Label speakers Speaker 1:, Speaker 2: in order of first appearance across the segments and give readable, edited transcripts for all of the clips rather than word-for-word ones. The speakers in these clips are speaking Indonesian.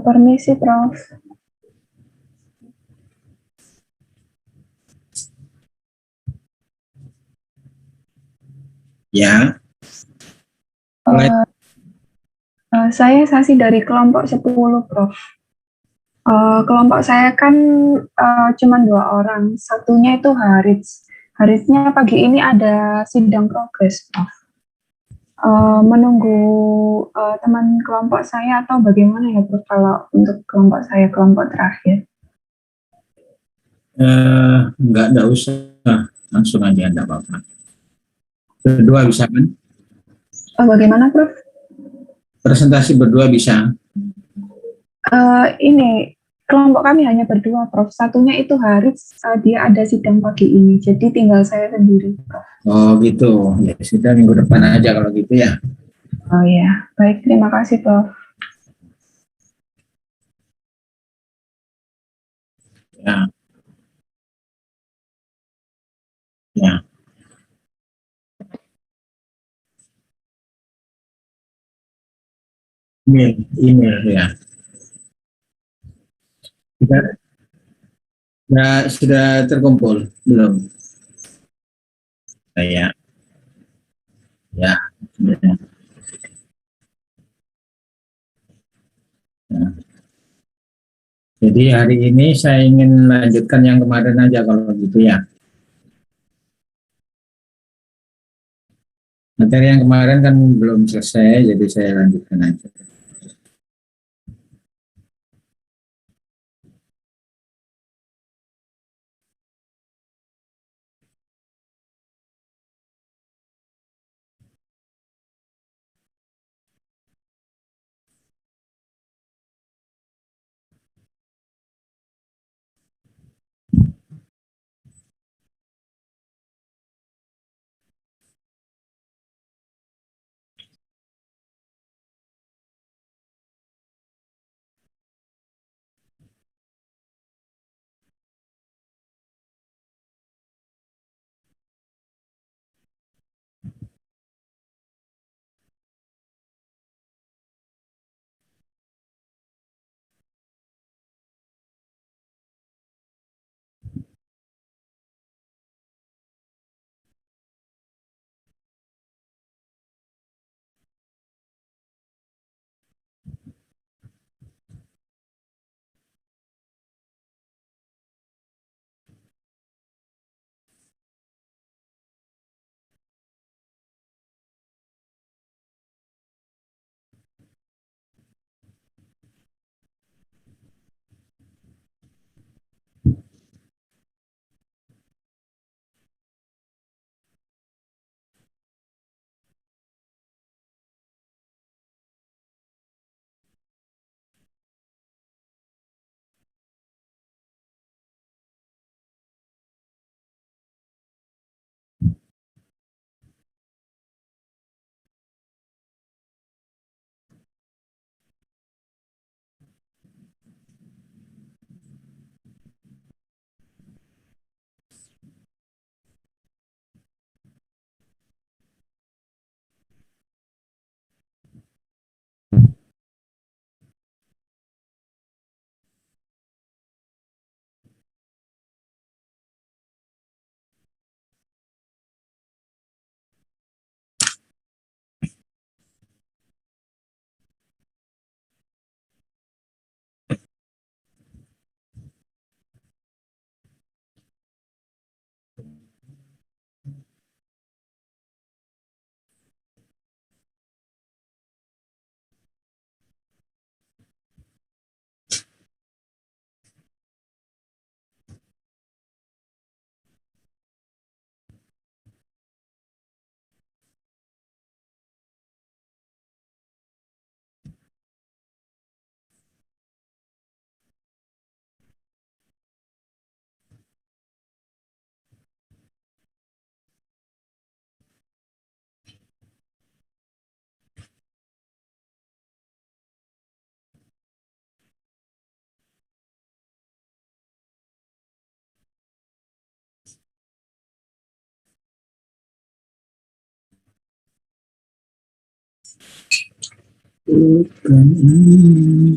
Speaker 1: Permisi, Prof.
Speaker 2: Ya, mulai.
Speaker 1: Uh, saya Sasi dari kelompok 10, Prof. Kelompok saya kan cuma 2 orang. Satunya itu Haris. Harisnya pagi ini ada sidang progres, Prof. Menunggu teman kelompok saya atau bagaimana ya, Prof, kalau untuk kelompok saya, kelompok terakhir.
Speaker 2: Enggak usah, langsung aja, enggak apa-apa. Berdua bisa kan?
Speaker 1: Bagaimana, Prof?
Speaker 2: Presentasi berdua bisa.
Speaker 1: Ini kelompok kami hanya berdua, Prof. Satunya itu Haris, dia ada sidang pagi ini, jadi tinggal saya sendiri, Prof.
Speaker 2: Oh gitu, ya sudah minggu depan aja kalau gitu ya.
Speaker 1: Oh ya, baik, terima kasih, Prof.
Speaker 2: Ya, ya, email ya. Sudah, sudah terkumpul belum? Ya, ya, sudah. Ya. Jadi hari ini saya ingin lanjutkan yang kemarin aja kalau gitu ya. Materi yang kemarin kan belum selesai, jadi saya lanjutkan aja. Bukan ini.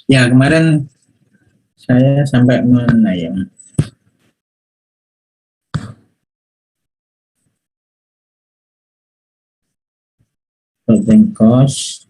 Speaker 2: Ya, kemarin saya sampai mana ya? Closing cost.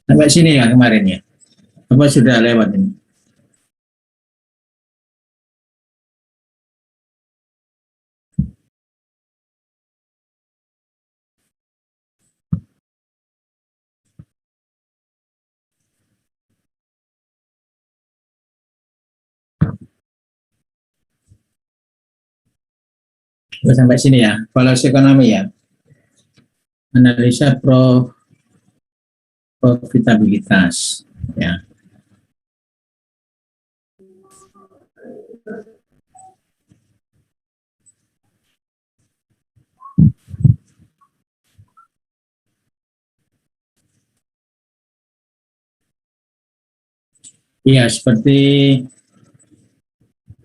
Speaker 2: Sampai sini ya kemarin ya. Apa sudah lewat ini? Sampai sini ya. Valuasi ekonomi ya. Analisa profitabilitas ya. Iya, seperti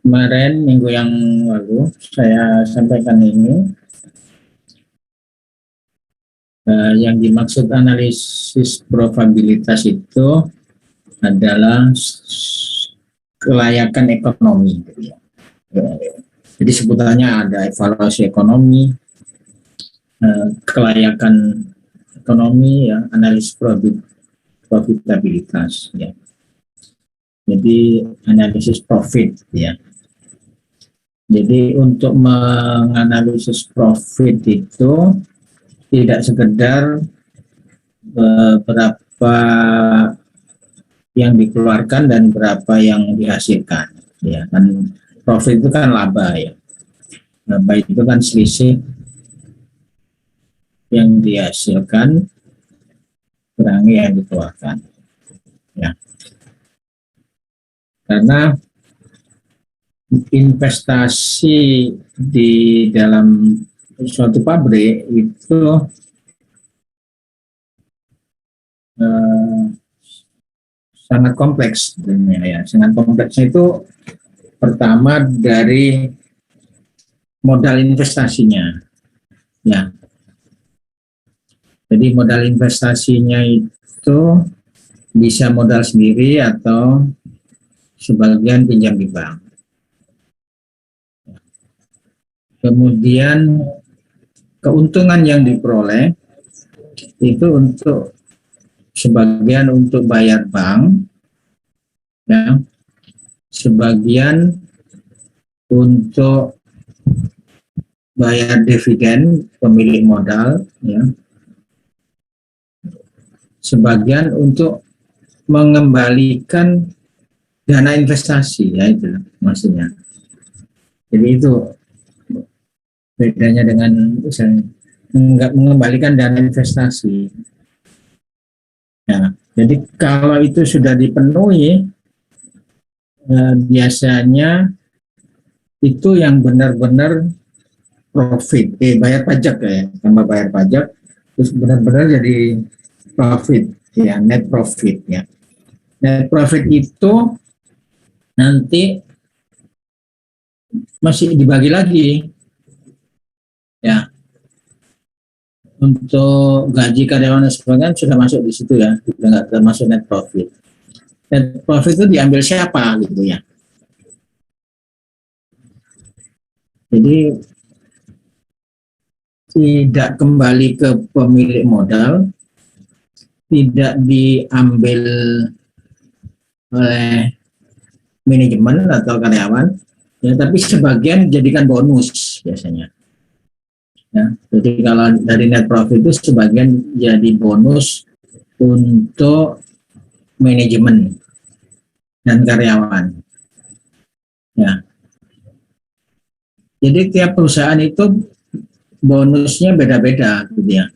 Speaker 2: kemarin minggu yang lalu saya sampaikan ini, yang dimaksud analisis probabilitas itu adalah kelayakan ekonomi. Jadi sebutannya ada evaluasi ekonomi, kelayakan ekonomi, ya, analisis profitabilitas, ya. Jadi analisis profit, ya. Jadi untuk menganalisis profit itu tidak sekedar berapa yang dikeluarkan dan berapa yang dihasilkan, ya kan. Profit itu kan laba, ya. Laba itu kan selisih yang dihasilkan kurangi yang dikeluarkan, ya. Karena investasi di dalam suatu pabrik itu sangat kompleks, ya. Sangat kompleksnya itu pertama dari modal investasinya, ya. Jadi modal investasinya itu bisa modal sendiri atau sebagian pinjam di bank. Kemudian keuntungan yang diperoleh itu untuk sebagian untuk bayar bank, ya, sebagian untuk bayar dividen pemilik modal, ya, sebagian untuk mengembalikan dana investasi, ya, itu maksudnya. Jadi itu bedanya dengan misalnya mengembalikan dana investasi. Ya, jadi kalau itu sudah dipenuhi, biasanya itu yang benar-benar profit, bayar pajak, ya, tambah bayar pajak, terus benar-benar jadi profit, ya, net profit, ya. Net profit itu nanti masih dibagi lagi, ya, untuk gaji karyawan dan sebagainya sudah masuk di situ, ya, sudah nggak termasuk net profit. Net profit itu diambil siapa gitu, ya. Jadi tidak kembali ke pemilik modal, tidak diambil oleh manajemen atau karyawan, ya, tapi sebagian dijadikan bonus biasanya. Ya, jadi kalau dari net profit itu sebagian jadi bonus untuk manajemen dan karyawan. Ya. Jadi tiap perusahaan itu bonusnya beda-beda gitu ya.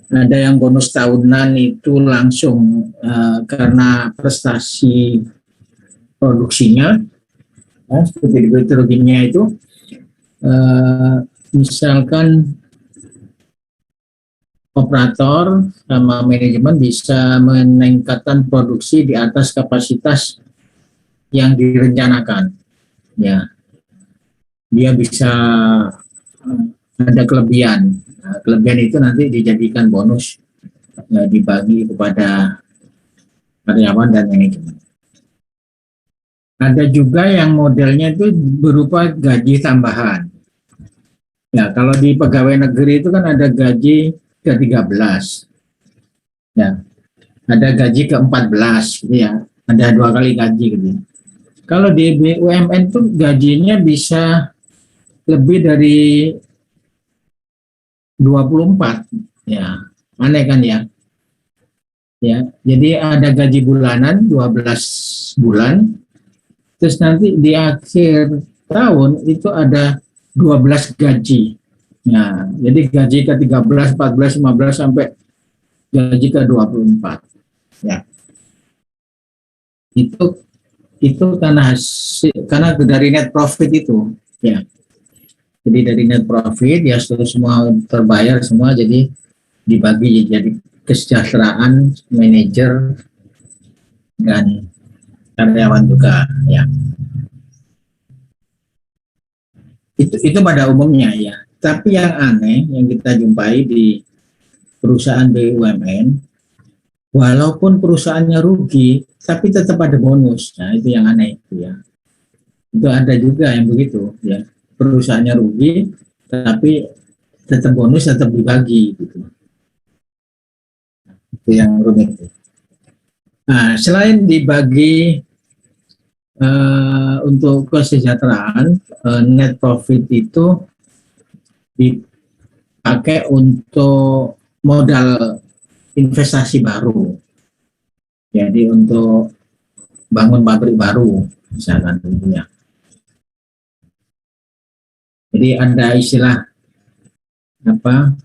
Speaker 2: Ada yang bonus tahunan itu langsung karena prestasi produksinya, ya, seperti di petrokimia itu, misalkan operator sama manajemen bisa meningkatkan produksi di atas kapasitas yang direncanakan. Ya, dia bisa ada kelebihan. Nah, kelebihan itu nanti dijadikan bonus, dibagi kepada karyawan dan manajemen. Ada juga yang modelnya itu berupa gaji tambahan. Ya, kalau di pegawai negeri itu kan ada gaji ke-13. Ya, ada gaji ke-14 gitu ya. Ada 2 kali gaji gitu. Kalau di BUMN itu gajinya bisa lebih dari 24. Ya, aneh kan ya. Ya, jadi ada gaji bulanan 12 bulan, terus nanti di akhir tahun itu ada 12 gaji. Nah, jadi gaji ke-13, 14, 15 sampai gaji ke-24. Ya. Itu karena dari net profit itu, ya. Jadi dari net profit ya semua terbayar semua, jadi dibagi jadi kesejahteraan manajer dan karyawan juga, ya. Itu pada umumnya ya. Tapi yang aneh yang kita jumpai di perusahaan BUMN, walaupun perusahaannya rugi, tapi tetap ada bonus. Nah, itu yang aneh itu ya. Itu ada juga yang begitu ya. Perusahaannya rugi, tapi tetap bonus, tetap dibagi gitu. Itu yang rumit. Nah, selain dibagi untuk kesejahteraan, net profit itu dipakai untuk modal investasi baru. Jadi untuk bangun pabrik baru, misalkan gitu ya. Jadi ada istilah apa,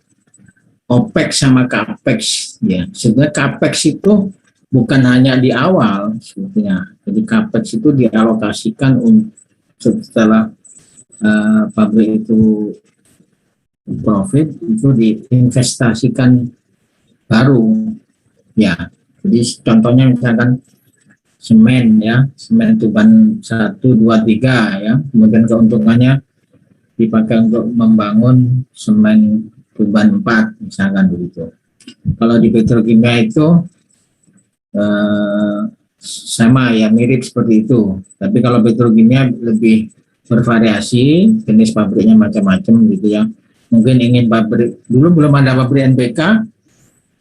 Speaker 2: OPEX sama CAPEX ya. Sebenarnya CAPEX itu bukan hanya di awal sebetulnya. Jadi CAPEX itu dialokasikan untuk setelah pabrik itu profit, itu diinvestasikan baru ya. Jadi contohnya misalkan semen ya, semen tuban 1, 2, 3 ya, kemudian keuntungannya dipakai untuk membangun semen tuban 4 misalkan begitu. Kalau di petrokimia itu sama ya, mirip seperti itu. Tapi kalau petrokimia lebih bervariasi, jenis pabriknya macam-macam gitu ya. Mungkin ingin pabrik, dulu belum ada pabrik NPK,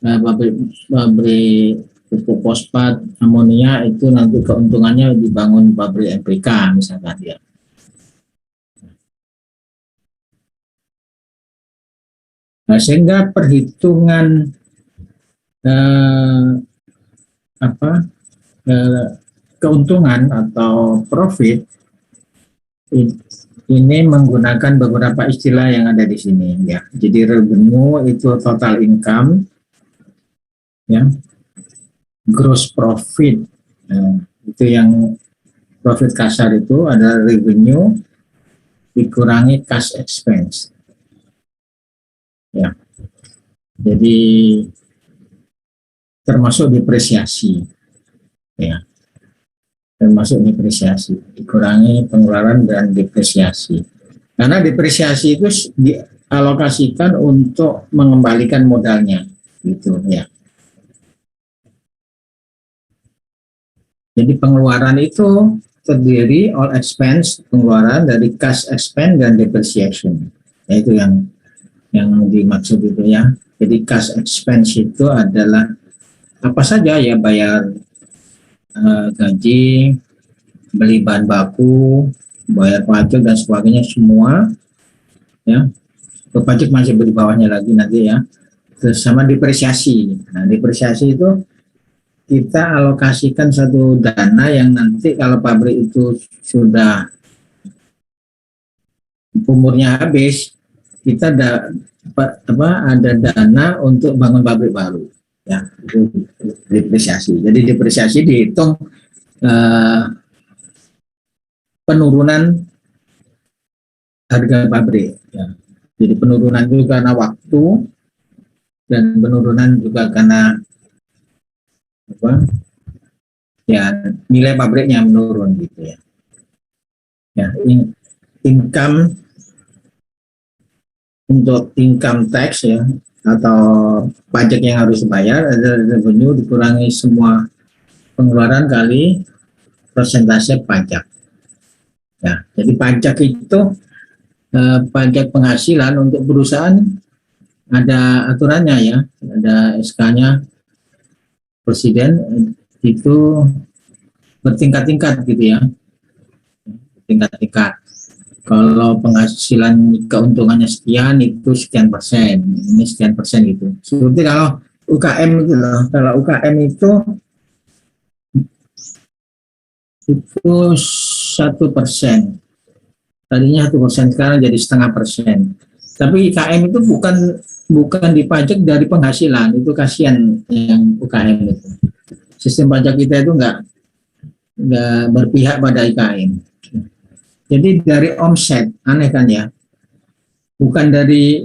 Speaker 2: pabrik pupuk fosfat, amonia, itu nanti keuntungannya dibangun pabrik NPK misalkan ya. Nah, sehingga perhitungan keuntungan atau profit ini menggunakan beberapa istilah yang ada di sini ya. Jadi revenue itu total income ya. Gross profit itu yang profit kasar, itu ada revenue dikurangi cash expense ya. Jadi termasuk depresiasi ya, termasuk depresiasi, dikurangi pengeluaran dan depresiasi, karena depresiasi itu dialokasikan untuk mengembalikan modalnya gitu ya. Jadi pengeluaran itu terdiri all expense, pengeluaran dari cash expense dan depreciation. Ya, itu yang dimaksud itu ya. Jadi cash expense itu adalah apa saja ya, bayar gaji, beli bahan baku, bayar pajak dan sebagainya semua ya. Pajak masih di bawahnya lagi nanti ya. Terus sama depresiasi. Nah, depresiasi itu kita alokasikan satu dana yang nanti kalau pabrik itu sudah umurnya habis, kita ada dana untuk bangun pabrik baru, ya itu depresiasi. Jadi depresiasi dihitung penurunan harga pabrik, ya. Jadi penurunan itu karena waktu dan penurunan juga karena apa, ya nilai pabriknya menurun gitu ya. Ya, income untuk income tax ya atau pajak yang harus dibayar ada revenue dikurangi semua pengeluaran kali persentase pajak. Ya, jadi pajak itu pajak penghasilan untuk perusahaan ada aturannya ya, ada SK-nya presiden itu bertingkat-tingkat gitu ya, tingkat-tingkat. Kalau penghasilan keuntungannya sekian itu sekian persen, ini sekian persen gitu. Seperti kalau UKM itu loh, kalau UKM itu 1%, tadinya 1%, sekarang jadi 0,5%. Tapi IKM itu bukan dipajak dari penghasilan, itu kasihan yang UKM itu. Sistem pajak kita itu nggak berpihak pada IKM. Jadi dari omset, aneh kan ya, bukan dari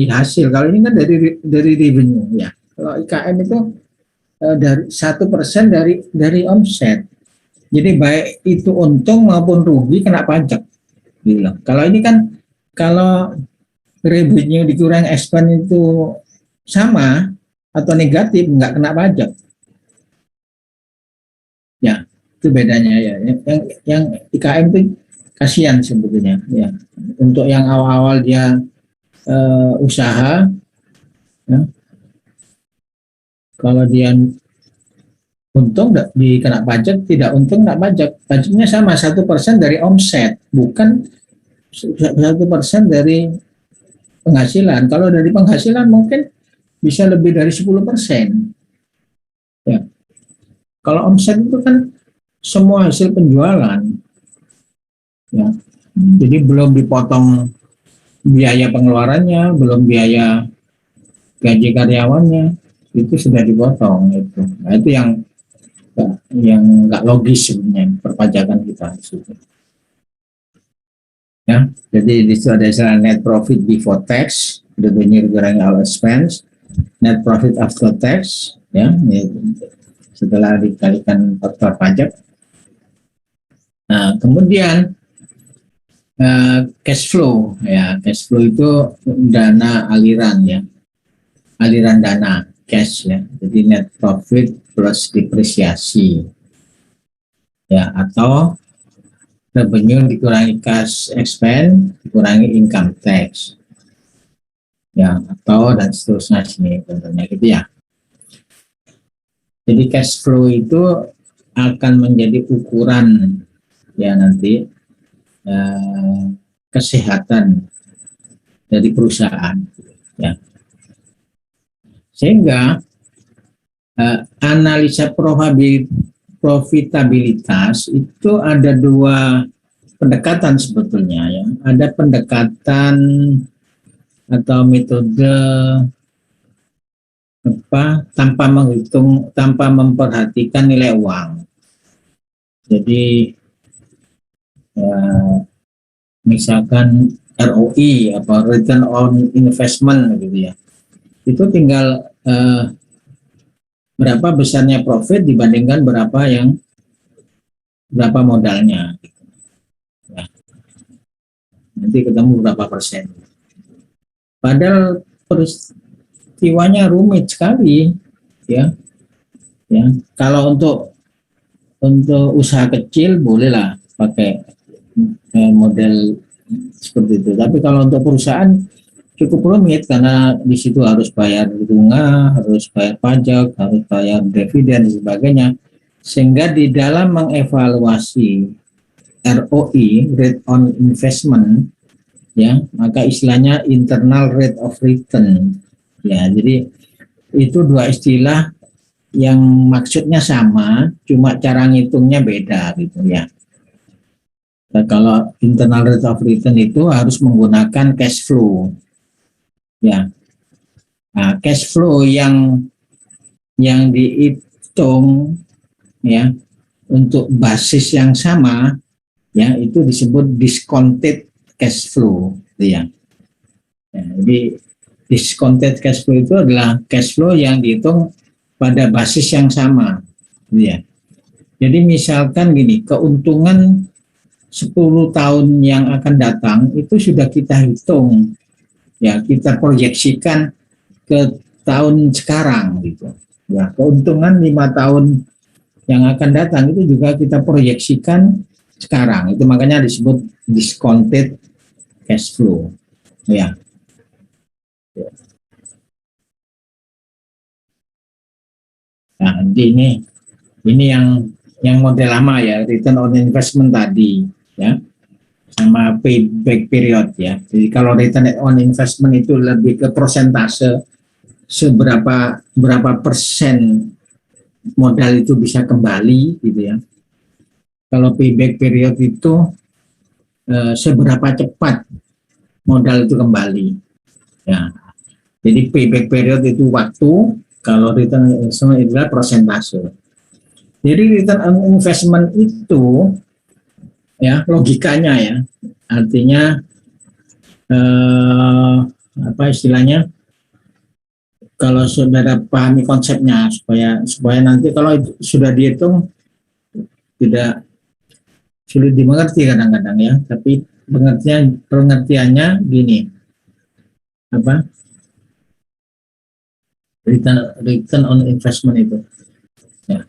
Speaker 2: hasil. Kalau ini kan dari revenue ya. Kalau IKM itu dari 1% dari omset. Jadi baik itu untung maupun rugi kena pajak. Gitu. Kalau ini kan kalau revenue dikurang expense itu sama atau negatif nggak kena pajak. Ya, itu bedanya ya. Yang IKM itu kasihan sebetulnya ya. Untuk yang awal-awal dia usaha ya, kalau dia untung nggak dikena pajak, tidak untung nggak pajak. Pajaknya sama 1% dari omset, bukan 1% dari penghasilan. Kalau dari penghasilan mungkin bisa lebih dari 10%. Ya. Kalau omset itu kan semua hasil penjualan. Ya. Jadi belum dipotong biaya pengeluarannya, belum biaya gaji karyawannya, itu sudah dipotong itu. Nah, itu yang nggak logis sebenarnya perpajakan kita. Ya, jadi di situ ada istilah net profit before tax, revenue dikurangi all expense, net profit after tax, ya, setelah dikalikan faktor pajak. Nah, kemudian cash flow, ya, cash flow itu dana aliran ya, aliran dana cash ya, jadi net profit plus depresiasi, ya, atau revenue dikurangi cash expense dikurangi income tax, ya, atau dan seterusnya sini contohnya gitu ya. Jadi cash flow itu akan menjadi ukuran ya nanti kesehatan dari perusahaan ya. Sehingga analisa profitabilitas itu ada dua pendekatan sebetulnya ya. Ada pendekatan atau metode tanpa memperhatikan nilai uang. Jadi misalkan ROI apa return on investment gitu ya. Itu tinggal berapa besarnya profit dibandingkan berapa modalnya. Ya. Nanti ketemu berapa persen. Padahal peristiwanya rumit sekali, ya. Ya, kalau untuk usaha kecil bolehlah pakai model seperti itu. Tapi kalau untuk perusahaan cukup rumit karena di situ harus bayar bunga, harus bayar pajak, harus bayar dividen dan sebagainya. Sehingga di dalam mengevaluasi ROI, rate on investment, ya, maka istilahnya internal rate of return. Ya, jadi itu dua istilah yang maksudnya sama, cuma cara ngitungnya beda gitu ya. Nah, kalau internal rate of return itu harus menggunakan cash flow. Ya, nah, cash flow yang dihitung ya untuk basis yang sama ya itu disebut discounted cash flow gitu ya. Ya, jadi discounted cash flow itu adalah cash flow yang dihitung pada basis yang sama gitu ya. Jadi misalkan gini, keuntungan 10 tahun yang akan datang itu sudah kita hitung ya, kita proyeksikan ke tahun sekarang gitu ya. Keuntungan 5 tahun yang akan datang itu juga kita proyeksikan sekarang, itu makanya disebut discounted cash flow ya. Nah, ini yang model lama ya, return on investment tadi ya, sama payback period ya. Jadi kalau return on investment itu lebih ke persentase, berapa persen modal itu bisa kembali gitu ya. Kalau payback period itu seberapa cepat modal itu kembali ya. Jadi payback period itu waktu, kalau return on investment itu adalah persentase. Jadi return on investment itu ya logikanya ya, artinya apa istilahnya, kalau saudara pahami konsepnya supaya nanti kalau sudah dihitung tidak sulit dimengerti kadang-kadang ya, tapi pengertiannya gini, apa return on investment itu ya.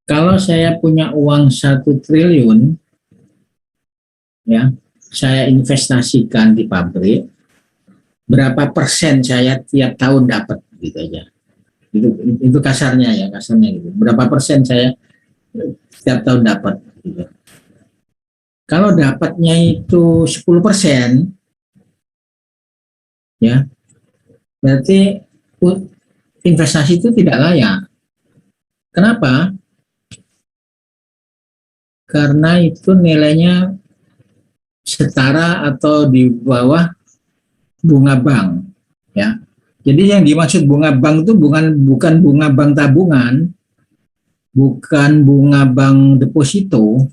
Speaker 2: Kalau saya punya uang 1 triliun ya, saya investasikan di pabrik, berapa persen saya tiap tahun dapat gitu aja. Itu kasarnya ya, kasarnya gitu. Berapa persen saya tiap tahun dapat gitu. Kalau dapatnya itu 10% ya, berarti investasi itu tidak layak. Kenapa? Karena itu nilainya setara atau di bawah bunga bank ya. Jadi yang dimaksud bunga bank itu bukan bunga bank tabungan, bukan bunga bank deposito,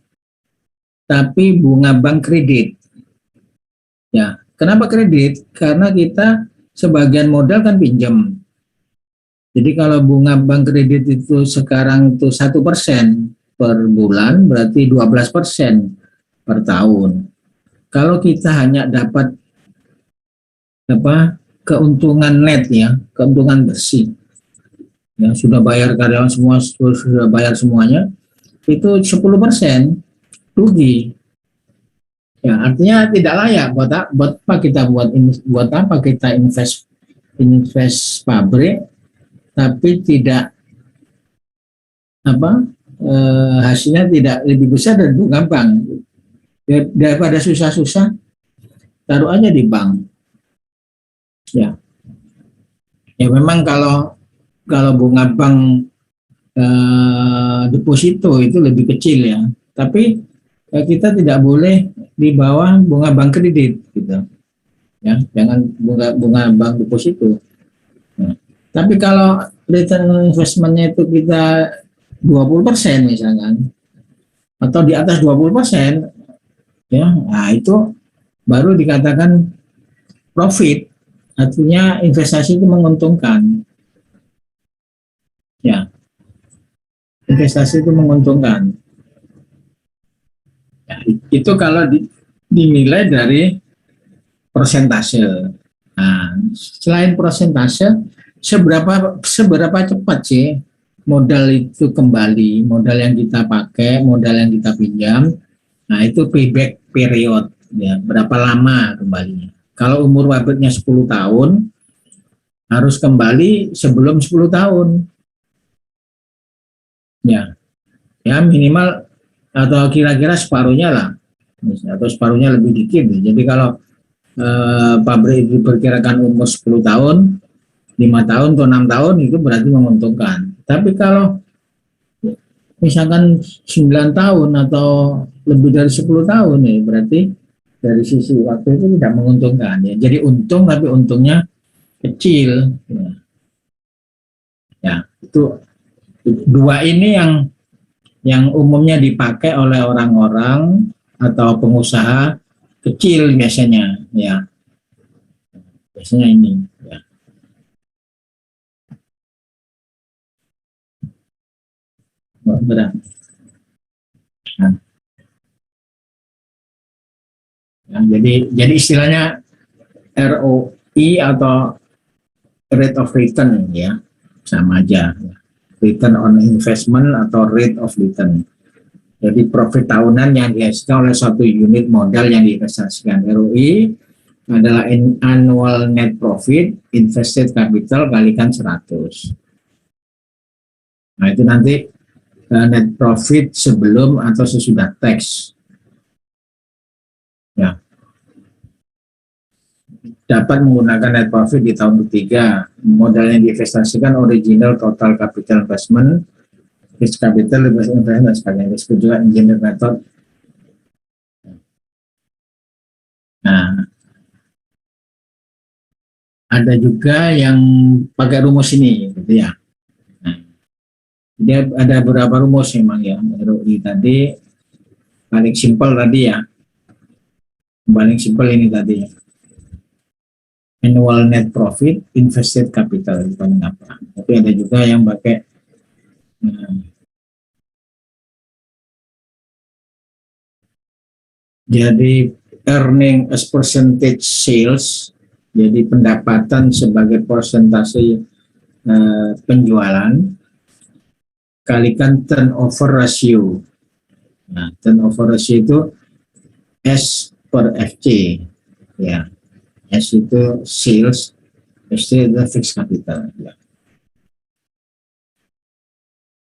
Speaker 2: tapi bunga bank kredit. Ya, kenapa kredit? Karena kita sebagian modal kan pinjam. Jadi kalau bunga bank kredit itu sekarang itu 1% per bulan, berarti 12% per tahun. Kalau kita hanya dapat keuntungan net ya, keuntungan bersih, ya sudah bayar karyawan semua, sudah bayar semuanya, itu 10% rugi. Ya, artinya tidak layak buat apa kita invest pabrik tapi tidak hasilnya tidak lebih besar dari bunga bank. Daripada susah-susah taruh aja di bank. Ya. Ya memang kalau bunga bank deposito itu lebih kecil ya. Tapi kita tidak boleh di bawah bunga bank kredit gitu. Ya, jangan bunga bank deposito. Nah, tapi kalau return investment-nya itu kita 20% misalkan atau di atas 20% ya, nah itu baru dikatakan profit, artinya investasi itu menguntungkan. Ya, investasi itu menguntungkan. Ya, itu kalau dinilai dari persentase. Nah, selain persentase, seberapa cepat sih modal itu kembali, modal yang kita pakai, modal yang kita pinjam. Nah, itu payback period ya, berapa lama kembalinya. Kalau umur pabriknya 10 tahun, harus kembali sebelum 10 tahun. Ya, ya minimal atau kira-kira separuhnya lah, atau separuhnya lebih dikit. Jadi kalau pabrik diperkirakan umur 10 tahun, 5 tahun atau 6 tahun itu berarti menguntungkan. Tapi kalau misalkan 9 tahun atau lebih dari 10 tahun nih, berarti dari sisi waktu itu tidak menguntungkan ya. Jadi untung tapi untungnya kecil. Ya, itu dua ini yang umumnya dipakai oleh orang-orang atau pengusaha kecil biasanya ya. Biasanya ini ya. Berat. Nah, ya, jadi istilahnya ROI atau rate of return ya, sama aja. Return on investment atau rate of return. Jadi profit tahunan yang dihasilkan oleh suatu unit modal yang diinvestasikan. ROI adalah annual net profit invested capital kalikan 100. Nah itu nanti net profit sebelum atau sesudah tax. Ya, dapat menggunakan net profit di tahun ketiga. Modal yang diinvestasikan original total capital investment, fixed capital, investment dan sebagainya. Disebut juga engineer method. Nah, ada juga yang pakai rumus ini, gitu ya. Nah, dia ada beberapa rumus memang ya. ROI tadi paling simpel tadi ya. Paling simpel ini tadi ya. Annual net profit invested capital itu paling apa. Tapi ada juga yang pakai jadi earning as percentage sales, jadi pendapatan sebagai persentase penjualan kalikan turnover ratio. Nah, turnover ratio itu S per FC ya. S itu sales, FC itu fixed capital ya.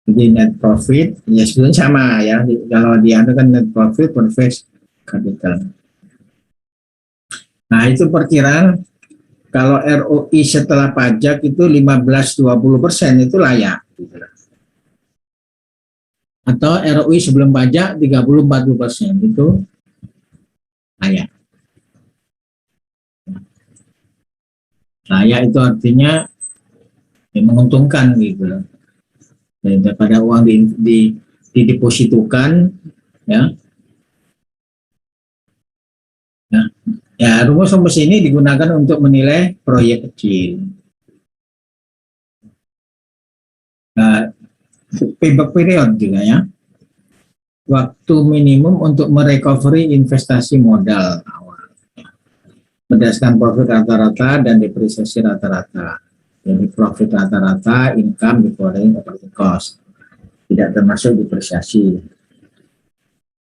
Speaker 2: Jadi net profit ya sebenarnya sama ya. Kalau dia kan net profit per fixed capital. Nah, itu perkiraan kalau ROI setelah pajak itu 15-20% itu layak. Atau ROI sebelum pajak 30-40% itu layak. Layak itu artinya ya, menguntungkan gitu loh. Daripada uang didepositukan ya. Nah, ya rumus-rumus ini digunakan untuk menilai proyek kecil. Nah, payback period juga ya. Waktu minimum untuk merecovery investasi modal awal. Berdasarkan profit rata-rata dan depresiasi rata-rata. Jadi profit rata-rata, income dikurangi operating cost. Tidak termasuk depresiasi.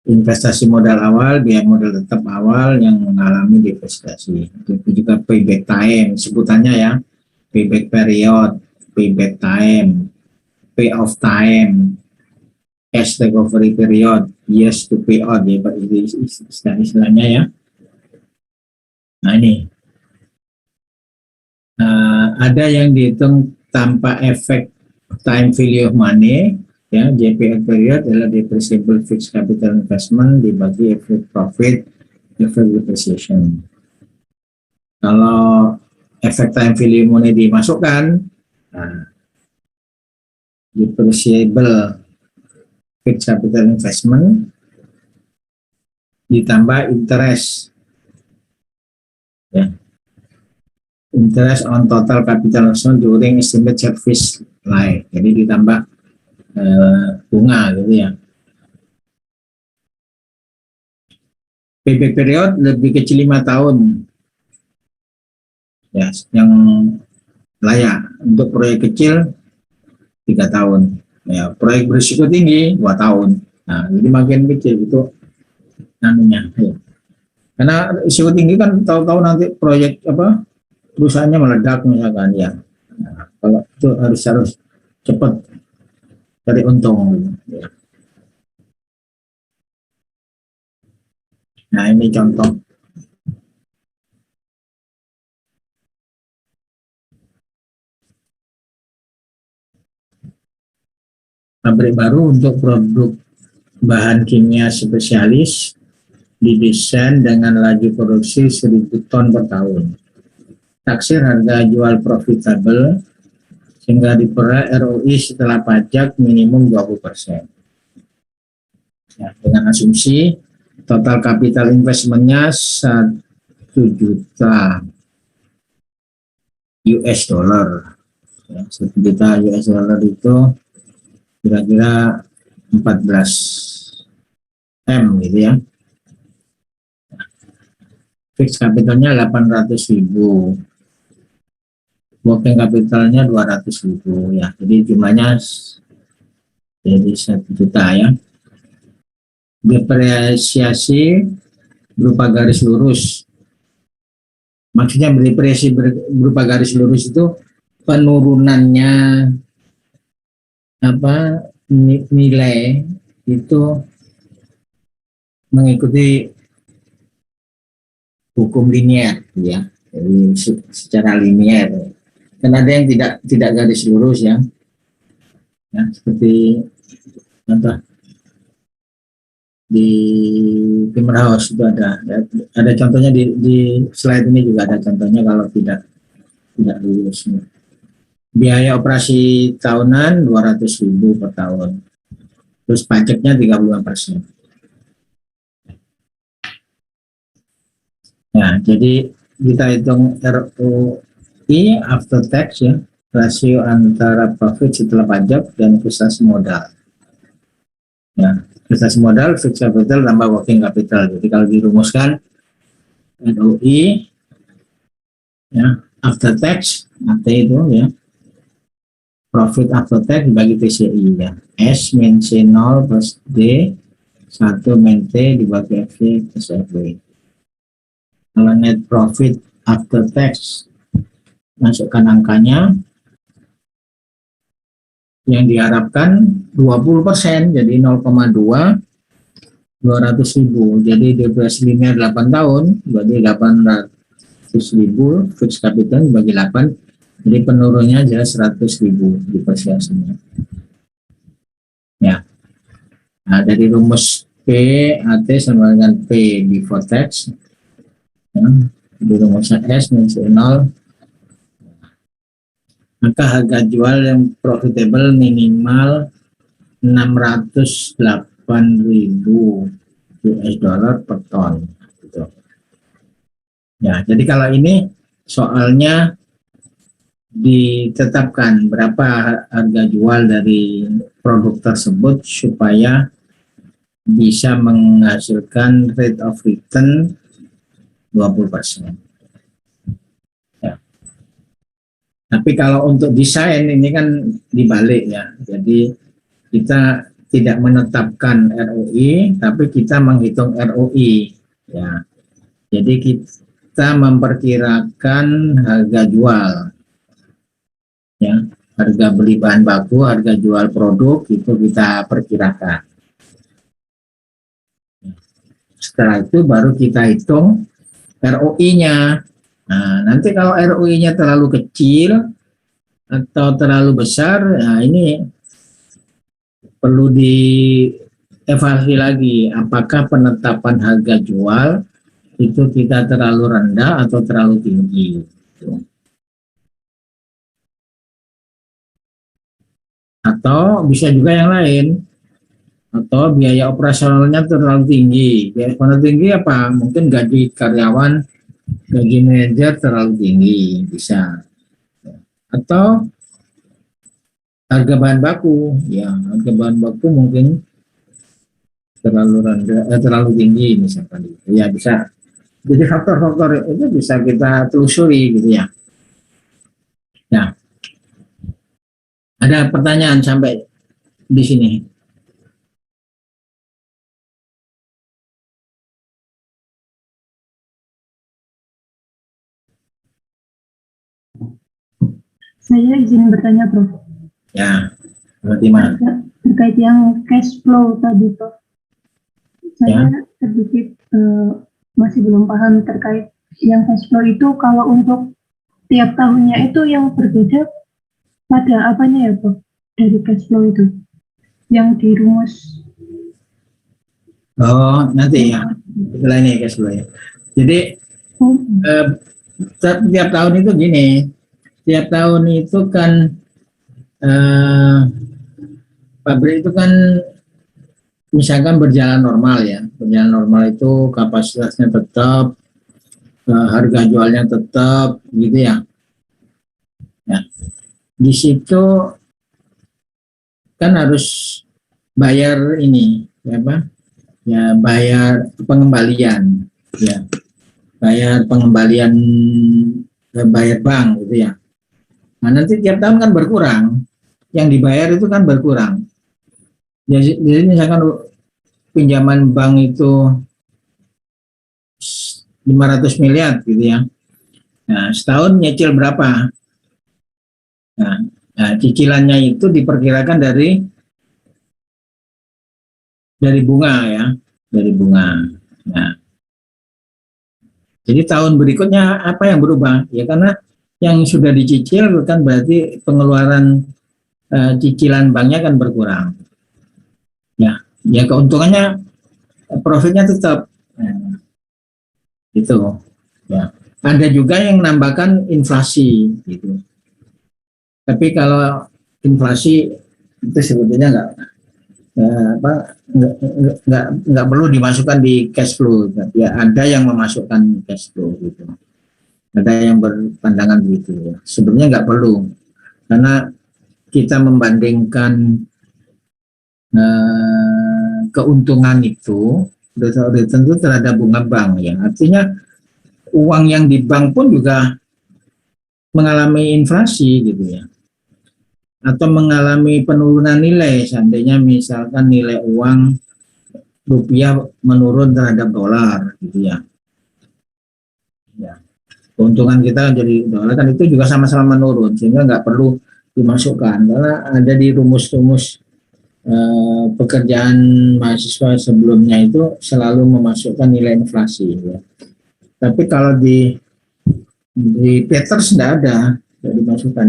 Speaker 2: Investasi modal awal, biaya modal tetap awal yang mengalami depresiasi. Itu juga payback time, sebutannya ya. Payback period, payback time, payoff time, cash recovery period, years to pay out, ya, istilahnya ya. Nah ini, ada yang dihitung tanpa efek time value of money, ya. JPF period adalah depreciable fixed capital investment dibagi effect profit, effect depreciation. Kalau efek time value money dimasukkan, nah, depreciable fixed capital investment ditambah interest, ya. Interest on total capital investment during estimate service life. Jadi ditambah bunga gitu ya. Payback period lebih kecil 5 tahun. Ya, yang layak untuk proyek kecil 3 tahun. Ya, proyek berisiko tinggi 2 tahun. Nah, jadi makin kecil itu namanya. Ya. Karena risiko tinggi kan tahu-tahu nanti proyek apa perusahaannya meledak misalkan ya. Nah, kalau itu harus cepat cari untung. Ya. Nah ini contoh. Pabrik baru untuk produk bahan kimia spesialis didesain dengan laju produksi 1.000 ton per tahun. Taksir harga jual profitable sehingga diperoleh ROI setelah pajak minimum 20%. Ya, dengan asumsi total capital investmentnya 1 juta US dollar. Ya, 1 juta US dollar itu kira-kira 14 M gitu ya. Fixed capitalnya 800.000, working capitalnya 200.000 ya. Jadi jumlahnya jadi 1 juta ya. Depresiasi berupa garis lurus. Maksudnya depresiasi berupa garis lurus itu penurunannya nilai itu mengikuti hukum linier ya. Jadi secara linier. Dan ada yang tidak garis lurus ya. Ya, seperti contoh di Timber House itu ada contohnya di slide ini juga ada contohnya kalau tidak lurus. Biaya operasi tahunan 200.000 per tahun. Terus pajaknya 35%. Nah, jadi kita hitung ROI after tax ya, rasio antara profit setelah pajak dan investasi modal. Ya, investasi modal, fixed capital tambah working capital. Jadi kalau dirumuskan ROI ya, after tax, AT itu ya, profit after tax dibagi TCI ya. S min C0 plus D 1 min T dibagi FV plus FW. Kalau net profit after tax, masukkan angkanya, yang diharapkan 20%, jadi 0,2, 200.000. Jadi depresi linear 8 tahun, berarti 800.000, fixed capital dibagi 8, jadi penurunnya jelas 100.000 depresiasinya. Ya. Nah, dari rumus P AT sama dengan P before tax, ya, di rumusnya S min C0, maka harga jual yang profitable minimal 608.000 US dollar per ton. Gitu. Ya, jadi kalau ini soalnya ditetapkan berapa harga jual dari produk tersebut supaya bisa menghasilkan rate of return 20%. Ya. Tapi kalau untuk desain ini kan dibalik ya. Jadi kita tidak menetapkan ROI, tapi kita menghitung ROI. Ya. Jadi kita memperkirakan harga jual. Ya, harga beli bahan baku, harga jual produk itu kita perkirakan. Setelah itu baru kita hitung ROI-nya. Nah, nanti kalau ROI-nya terlalu kecil atau terlalu besar, nah ini perlu dievaluasi lagi apakah penetapan harga jual itu kita terlalu rendah atau terlalu tinggi. Atau bisa juga yang lain, atau biaya operasionalnya terlalu tinggi. Biaya operasional tinggi apa? Mungkin gaji karyawan, gaji manajer terlalu tinggi, bisa. Atau harga bahan baku, ya harga bahan baku mungkin terlalu rendah, terlalu tinggi misalkan. Ya bisa. Jadi faktor-faktor itu bisa kita telusuri gitu ya. Nah, ada pertanyaan sampai di sini?
Speaker 1: Saya izin bertanya, Prof.
Speaker 2: Ya, berarti mana?
Speaker 1: Terkait yang cash flow tadi, Prof. Saya sedikit masih belum paham terkait yang cash flow itu kalau untuk tiap tahunnya itu yang berbeda pada apanya ya, Prof? Dari cash flow itu? yang dirumus.
Speaker 2: Oh, nanti ya. Setelah ini cash flow ya. Jadi tiap tahun itu gini, tiap tahun itu kan eh, pabrik itu kan misalkan berjalan normal ya, berjalan normal itu kapasitasnya tetap, harga jualnya tetap, gitu ya. Nah, di situ kan harus bayar ini, ya apa? Ya bayar pengembalian, ya bayar pengembalian, bayar bank, gitu ya. Nah nanti tiap tahun kan berkurang, yang dibayar itu kan berkurang. Jadi misalkan pinjaman bank itu 500 miliar gitu ya. Nah, setahun nyicil berapa? Nah, cicilannya itu diperkirakan dari bunga ya, dari bunga. Nah, jadi tahun berikutnya apa yang berubah? Ya karena yang sudah dicicil kan berarti pengeluaran cicilan banknya kan berkurang. Ya keuntungannya, profitnya tetap. Nah, itu ya. Ada juga yang menambahkan inflasi gitu. Tapi kalau inflasi itu sebetulnya nggak perlu dimasukkan di cash flow. Ya ada yang memasukkan cash flow gitu. Ada yang berpandangan begitu. Sebenarnya nggak perlu karena kita membandingkan keuntungan itu udah tentu terhadap bunga bank ya. Artinya uang yang di bank pun juga mengalami inflasi gitu ya, atau mengalami penurunan nilai. Seandainya misalkan nilai uang rupiah menurun terhadap dolar gitu ya. Ya. Keuntungan kita jadi dolar kan itu juga sama-sama menurun sehingga nggak perlu dimasukkan karena ada di rumus-rumus pekerjaan mahasiswa sebelumnya itu selalu memasukkan nilai inflasi ya. Tapi kalau di Peters tidak ada, tidak dimasukkan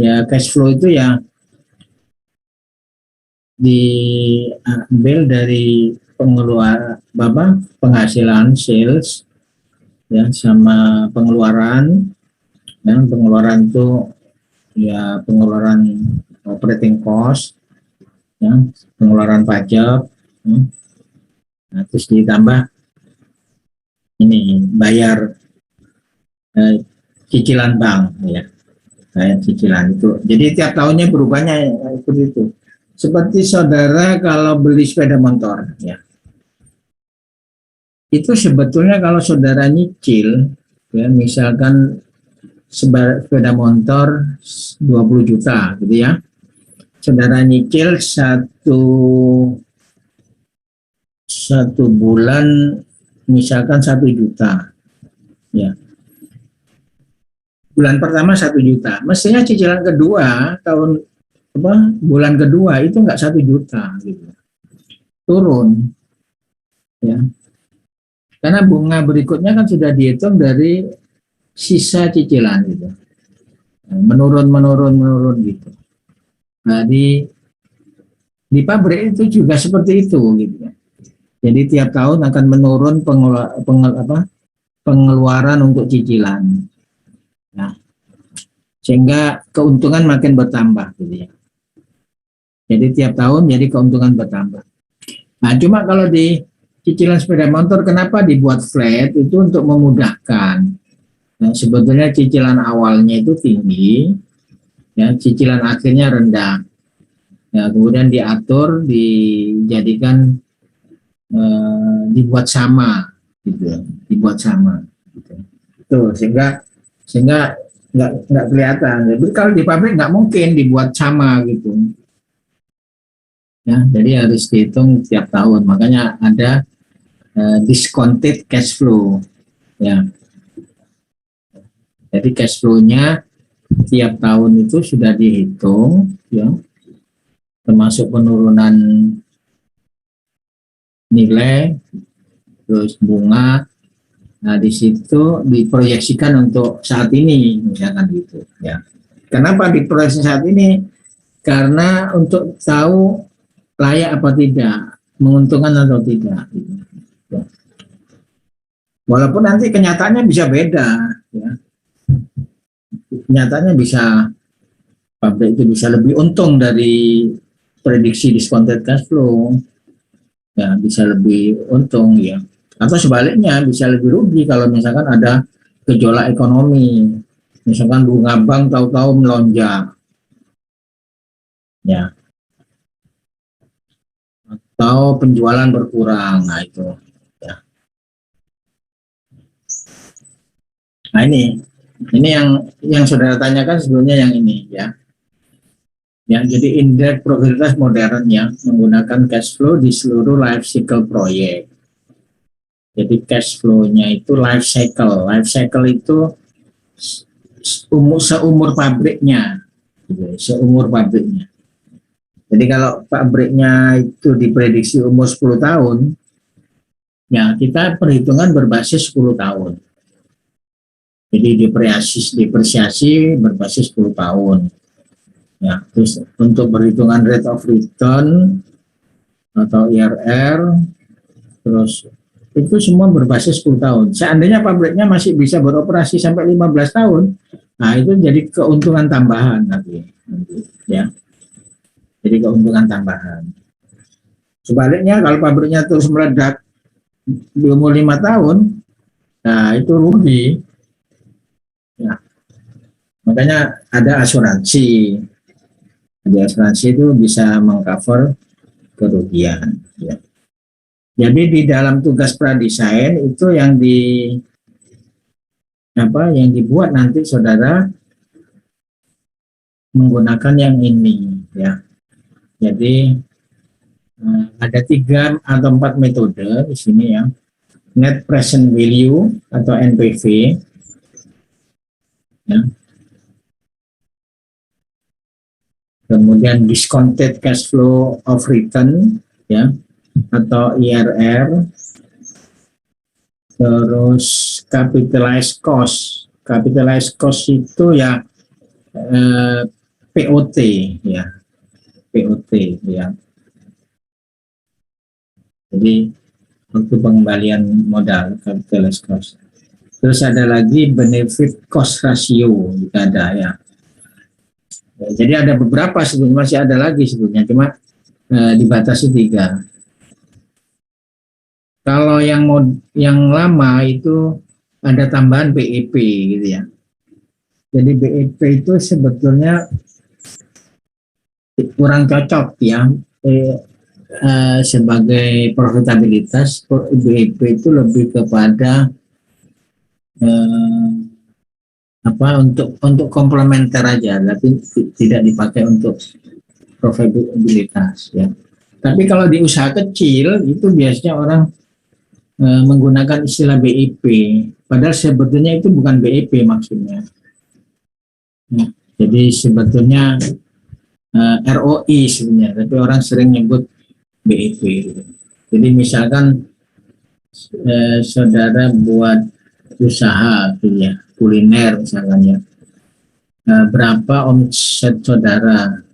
Speaker 2: ya cash flow itu ya diambil dari penghasilan sales ya sama pengeluaran. Dan pengeluaran itu ya pengeluaran operating cost ya, pengeluaran pajak ya. Nah, terus ditambah ini bayar cicilan bank ya, kayak cicilan itu. Jadi tiap tahunnya berubahnya seperti itu. Seperti saudara kalau beli sepeda motor ya, itu sebetulnya kalau saudara nyicil ya, misalkan sepeda motor 20 juta gitu ya, saudara nyicil satu bulan misalkan 1 juta ya, bulan pertama 1 juta, mestinya cicilan kedua bulan kedua itu nggak 1 juta gitu, turun ya, karena bunga berikutnya kan sudah dihitung dari sisa cicilan gitu, menurun gitu. Nah di pabrik itu juga seperti itu gitu ya. Jadi tiap tahun akan menurun pengeluaran untuk cicilan. Nah, sehingga keuntungan makin bertambah gitu ya. Jadi tiap tahun jadi keuntungan bertambah. Nah, cuma kalau di cicilan sepeda motor kenapa dibuat flat itu untuk memudahkan. Nah, sebetulnya cicilan awalnya itu tinggi, ya, cicilan akhirnya rendah. Ya, kemudian dijadikan dibuat sama gitu, dibuat sama gitu. Itu sehingga nggak kelihatan. Jadi kalau di pabrik nggak mungkin dibuat sama gitu. Ya, jadi harus dihitung tiap tahun. Makanya ada discounted cash flow. Ya. Jadi cash flow-nya tiap tahun itu sudah dihitung, ya, termasuk penurunan nilai, terus bunga. Nah, di situ diproyeksikan untuk saat ini, misalkan gitu. Ya. Kenapa diproyeksi saat ini? karena untuk tahu layak apa tidak, menguntungkan atau tidak. Walaupun nanti kenyataannya bisa beda, ya. Kenyataannya bisa pabrik itu bisa lebih untung dari prediksi discounted cash flow, ya bisa lebih untung ya. Atau sebaliknya bisa lebih rugi kalau misalkan ada gejolak ekonomi, misalkan bunga bank tahu-tahu melonjak, ya, atau penjualan berkurang, nah itu. Ya. Nah ini yang saudara tanyakan sebelumnya yang ini ya. Ya, jadi indeks probabilitas modern ya menggunakan cash flow di seluruh life cycle proyek. Jadi cash flow-nya itu life cycle. Life cycle itu seumur pabriknya, gitu, seumur pabriknya. Jadi kalau pabriknya itu diprediksi umur 10 tahun, ya kita perhitungan berbasis 10 tahun. Jadi depresiasi berbasis 10 tahun. Ya, terus untuk perhitungan rate of return atau IRR, terus itu semua berbasis 10 tahun. Seandainya pabriknya masih bisa beroperasi sampai 15 tahun, nah itu jadi keuntungan tambahan nanti ya. Jadi keuntungan tambahan. Sebaliknya kalau pabriknya terus meledak di umur 5 tahun, nah itu rugi. Ya. Makanya ada asuransi. Ada asuransi itu bisa mengcover kerugian. Ya. Jadi di dalam tugas pradesain itu yang dibuat nanti saudara menggunakan yang ini ya. Jadi ada 3 atau 4 metode di sini ya. Net present value atau NPV ya. Kemudian discounted cash flow of return ya atau IRR. Terus capitalized cost. Capitalized cost itu ya POT ya. POT ya. Jadi untuk pengembalian modal capitalized cost. Terus ada lagi benefit cost ratio juga ada ya. Jadi ada beberapa sebetulnya, masih ada lagi sebetulnya, cuma dibatasi 3. Kalau yang lama itu ada tambahan BEP gitu ya. Jadi BEP itu sebetulnya kurang cocok ya sebagai profitabilitas. BEP itu lebih kepada untuk komplementer aja, tapi tidak dipakai untuk profitabilitas ya. Tapi kalau di usaha kecil itu biasanya orang menggunakan istilah BIP, padahal sebetulnya itu bukan BIP maksudnya. Nah, jadi sebetulnya ROI sebenarnya, tapi orang sering nyebut BIP. Jadi misalkan saudara buat usaha gitu ya, kuliner misalkan ya, berapa omset saudara,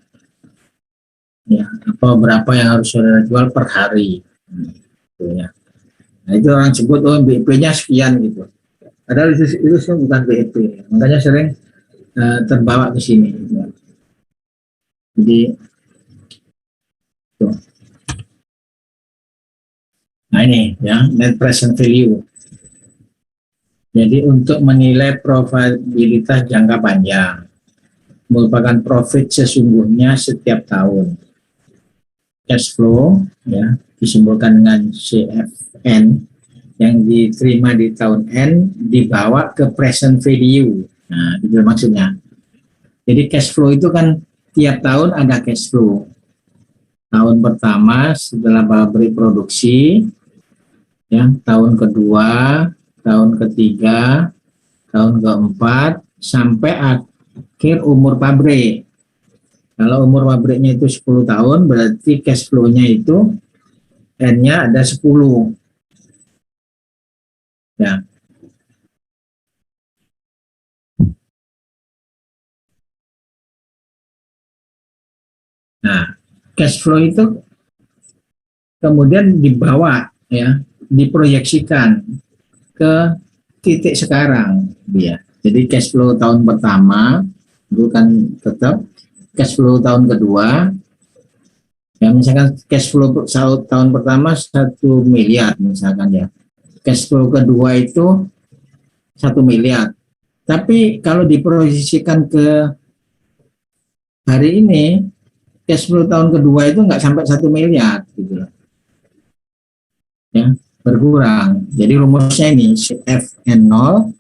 Speaker 2: ya, atau berapa yang harus saudara jual per hari, gitu ya. Nah itu orang sebut BIP-nya sekian gitu. Padahal itu bukan BIP, makanya sering terbawa ke sini. Gitu. Jadi tuh. Nah ini ya net present value. Jadi untuk menilai probabilitas jangka panjang merupakan profit sesungguhnya setiap tahun. Cash flow ya disimbolkan dengan CFN yang diterima di tahun N dibawa ke present value. Nah, itu maksudnya. Jadi cash flow itu kan tiap tahun ada cash flow. Tahun pertama setelah pabrik produksi, ya, tahun kedua, tahun ketiga, tahun keempat, sampai akhir umur pabrik. Kalau umur pabriknya itu 10 tahun, berarti cash flow-nya itu N-nya ada 10. Ya. Nah, cash flow itu kemudian dibawa ya, diproyeksikan ke titik sekarang dia. Jadi cash flow tahun pertama itu kan tetap, cash flow tahun kedua ya, misalkan cash flow tahun pertama 1 miliar misalkan ya, cash flow kedua itu 1 miliar. Tapi kalau diproyeksikan ke hari ini, cash flow tahun kedua itu nggak sampai 1 miliar gitu loh. Ya, berkurang. Jadi rumusnya ini CFN 0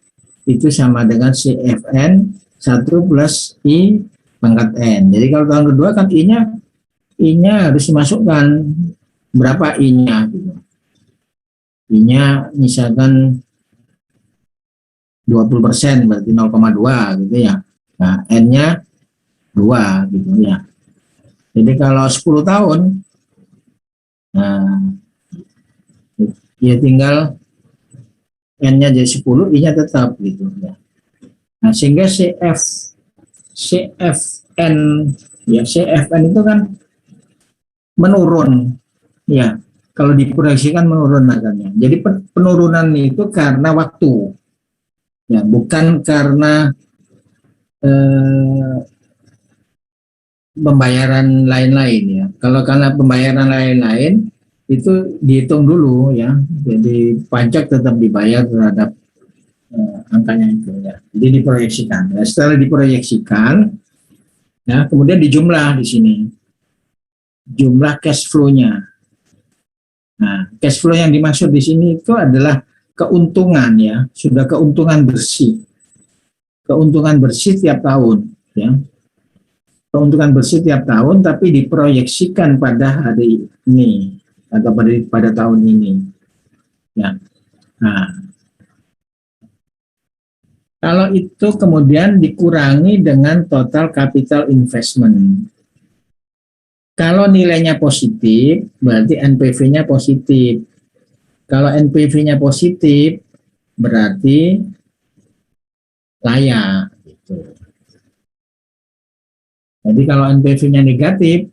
Speaker 2: itu sama dengan CFN 1 plus I pangkat N. Jadi kalau tahun kedua kan I-nya harus dimasukkan. Berapa I-nya? Gitu. I-nya misalkan 20%, berarti 0,2 gitu ya. Nah, N-nya 2 gitu ya. Jadi kalau 10 tahun, nah, ya tinggal N-nya jadi 10, I-nya tetap gitu ya. Nah, sehingga CFN ya, CFN itu kan menurun ya, kalau diproyeksikan menurun akannya. Jadi penurunan itu karena waktu ya, bukan karena pembayaran lain-lain ya. Kalau karena pembayaran lain-lain itu dihitung dulu ya. Jadi pajak tetap dibayar terhadap angkanya itu ya. Jadi diproyeksikan. Ya, setelah diproyeksikan ya, kemudian dijumlah di sini. Jumlah cash flow-nya. Nah, cash flow yang dimaksud di sini itu adalah keuntungan ya, sudah keuntungan bersih. Keuntungan bersih tiap tahun ya. Keuntungan bersih tiap tahun tapi diproyeksikan pada hari ini atau pada tahun ini. Ya. Nah, kalau itu kemudian dikurangi dengan total capital investment. Kalau nilainya positif, berarti NPV-nya positif. Kalau NPV-nya positif, berarti layak. Gitu. Jadi kalau NPV-nya negatif,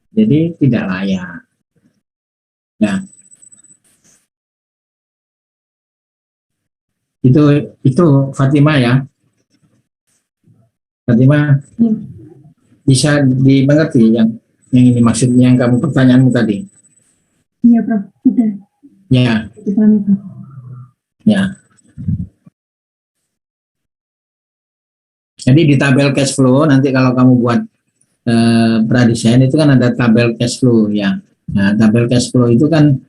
Speaker 2: jadi tidak layak. Nah, itu Fatima ya. Fatima bisa dimengerti yang ini maksudnya, yang kamu pertanyaanmu tadi.
Speaker 1: Iya, Prof. Sudah.
Speaker 2: Ya. Ya. Jadi di tabel cash flow nanti kalau kamu buat pradesain itu kan ada tabel cash flow ya. Nah, tabel cash flow itu kan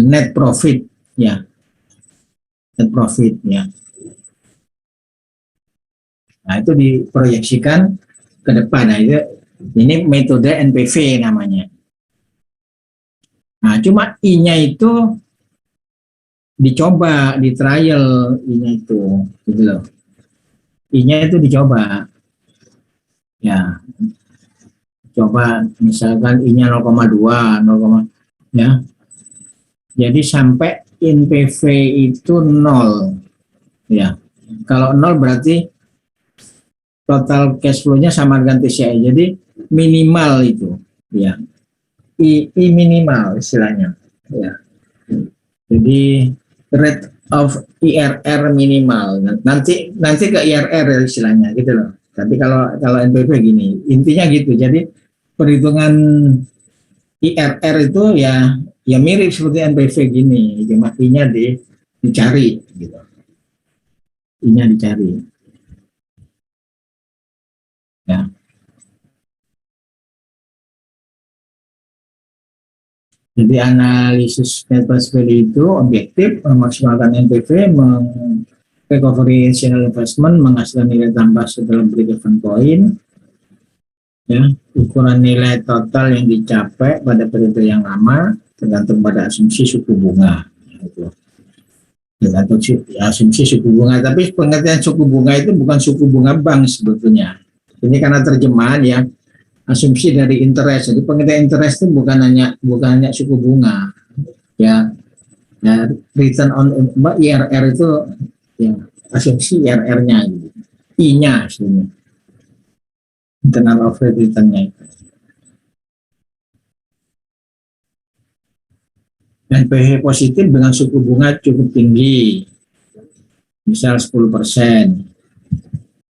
Speaker 2: net profit ya. Net profit ya. Nah, itu diproyeksikan ke depan. Nah, ini metode NPV namanya. Nah, cuma I-nya itu dicoba, di trial I-nya itu, gitu loh. I-nya itu dicoba. Ya. Coba misalkan I-nya 0,2, 0, ya. Jadi sampai NPV itu 0. Ya. Kalau 0 berarti total cash flow-nya sama dengan TCI. Jadi minimal itu, ya. I minimal istilahnya, ya. Jadi rate of IRR minimal. Nanti ke IRR istilahnya gitu loh. Tapi kalau NPV gini, intinya gitu. Jadi perhitungan IRR itu ya mirip seperti NPV gini. Cuma I-nya dicari gitu. I-nya dicari. Ya. Jadi analisis net present value itu objektif, memaksimalkan NPV, recovery initial investment, menghasilkan nilai tambah setelah break-even point, ya, ukuran nilai total yang dicapai pada periode yang lama tergantung pada asumsi suku bunga. Gitu. Tergantung asumsi suku bunga, tapi pengertian suku bunga itu bukan suku bunga bank sebetulnya. Ini karena terjemahan ya. Asumsi dari interest. Jadi pengertian interest itu bukan hanya suku bunga. Ya return on IRR itu ya asumsi IRR-nya gitu. I-nya sebenarnya. Internal of rate return-nya itu. NPV positif dengan suku bunga cukup tinggi, misal 10%.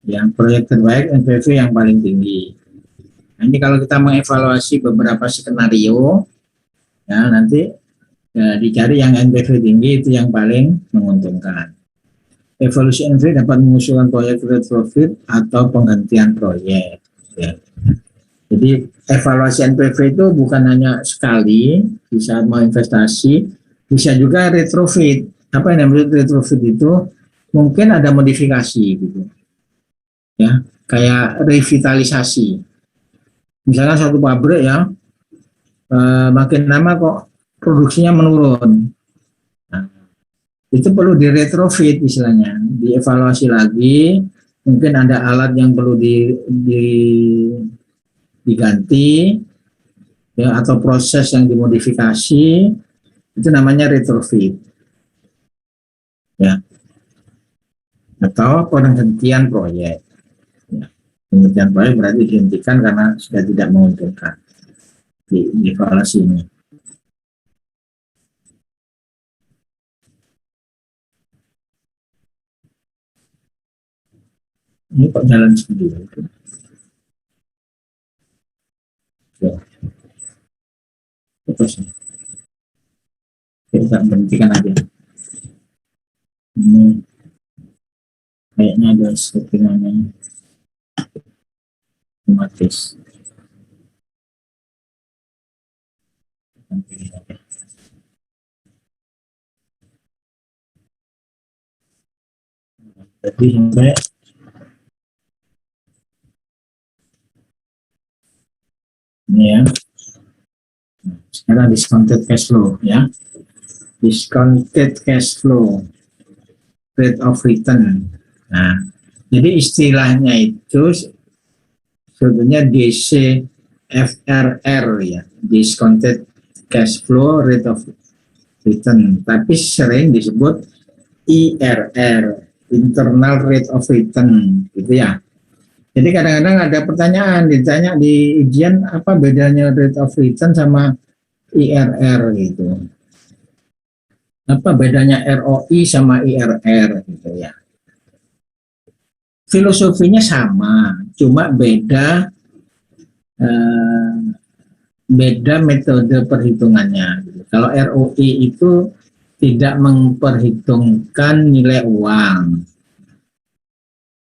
Speaker 2: Yang proyek terbaik NPV yang paling tinggi. Nah, ini kalau kita mengevaluasi beberapa skenario, ya nanti dicari yang NPV tinggi itu yang paling menguntungkan. Evaluasi NPV dapat mengusulkan proyek retrofit atau penghentian proyek. Ya. Jadi evaluasi NPV itu bukan hanya sekali, bisa mau investasi, bisa juga retrofit. Apa yang namanya retrofit itu? Mungkin ada modifikasi gitu. Ya, kayak revitalisasi. Misalkan satu pabrik ya, makin lama kok produksinya menurun. Nah, itu perlu diretrofit istilahnya, dievaluasi lagi, mungkin ada alat yang perlu diganti, ya, atau proses yang dimodifikasi, itu namanya retrofit. Ya. Atau penghentian proyek. Ya. Penghentian proyek berarti dihentikan karena sudah tidak menguntungkan di evaluasi ini. Ini kok jalan sendiri. Ya. Terus kita berhentikan aja. Ini kayaknya ada settingannya otomatis. Jadi sampai ini ya. Sekarang discounted cash flow ya. Discounted cash flow, rate of return. Nah, jadi istilahnya itu sebetulnya DCFRR ya, discounted cash flow rate of return. Tapi sering disebut IRR, internal rate of return, gitu ya. Jadi kadang-kadang ada pertanyaan ditanya di ujian apa bedanya rate of return sama IRR gitu. Apa bedanya ROI sama IRR gitu ya. Filosofinya sama, cuma beda metode perhitungannya. Kalau ROI itu tidak memperhitungkan nilai uang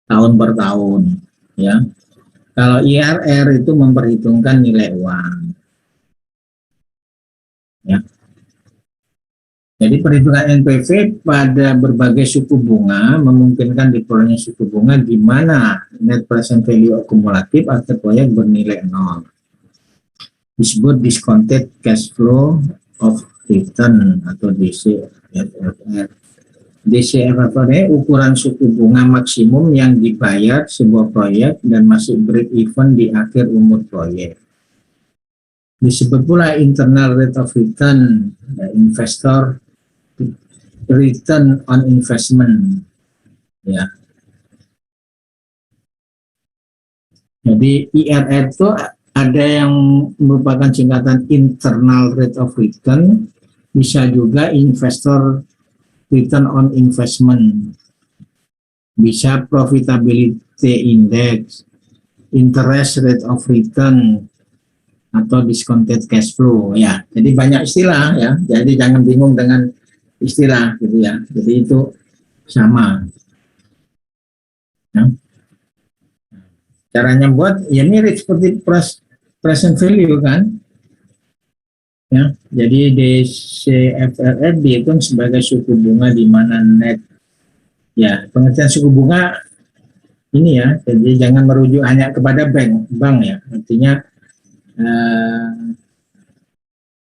Speaker 2: tahun per tahun, ya. Kalau IRR itu memperhitungkan nilai uang, ya. Jadi perhitungan NPV pada berbagai suku bunga memungkinkan diperolehnya suku bunga di mana net present value akumulatif atau proyek bernilai nol. Disebut discounted cash flow of return atau DCFR. DCFR ukuran suku bunga maksimum yang dibayar sebuah proyek dan masih break even di akhir umur proyek. Disebut pula internal rate of return, investor return on investment, ya. Jadi IRR itu ada yang merupakan singkatan internal rate of return, bisa juga investor return on investment, bisa profitability index, interest rate of return, atau discounted cash flow, ya. Jadi banyak istilah ya, jadi jangan bingung dengan istilah gitu ya. Jadi itu sama. Ya. Caranya buat ya mirip seperti present value kan. Ya, jadi DCFRR dihitung sebagai suku bunga di mana net, ya, pengertian suku bunga ini ya, jadi jangan merujuk hanya kepada bank ya, artinya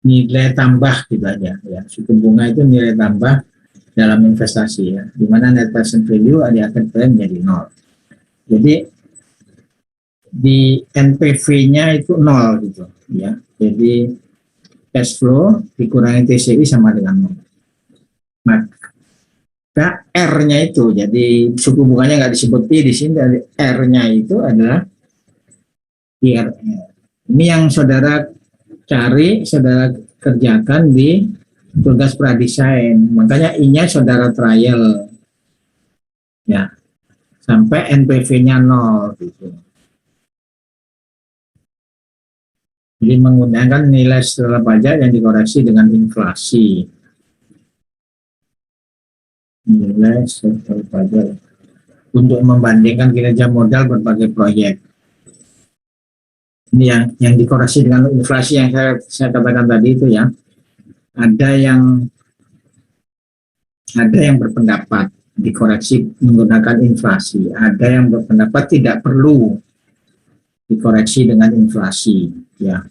Speaker 2: nilai tambah gitu aja ya. Suku bunga itu nilai tambah dalam investasi ya, di mana net present value di akhir tahun menjadi nol. Jadi di NPV-nya itu nol gitu ya. Jadi cash flow dikurangi TCI sama dengan nol. Maka R-nya itu, jadi suku bunganya nggak disebut I di sini, dari R-nya itu adalah IRR. Ini yang saudara cari, saudara kerjakan di tugas pradesain. Makanya I-nya saudara trial, ya, sampai NPV-nya 0 gitu. Jadi menggunakan nilai setelah pajak yang dikoreksi dengan inflasi. Nilai setelah pajak untuk membandingkan kinerja modal berbagai proyek. Ini yang dikoreksi dengan inflasi yang saya katakan tadi itu ya. Ada yang berpendapat dikoreksi menggunakan inflasi, ada yang berpendapat tidak perlu dikoreksi dengan inflasi, ya.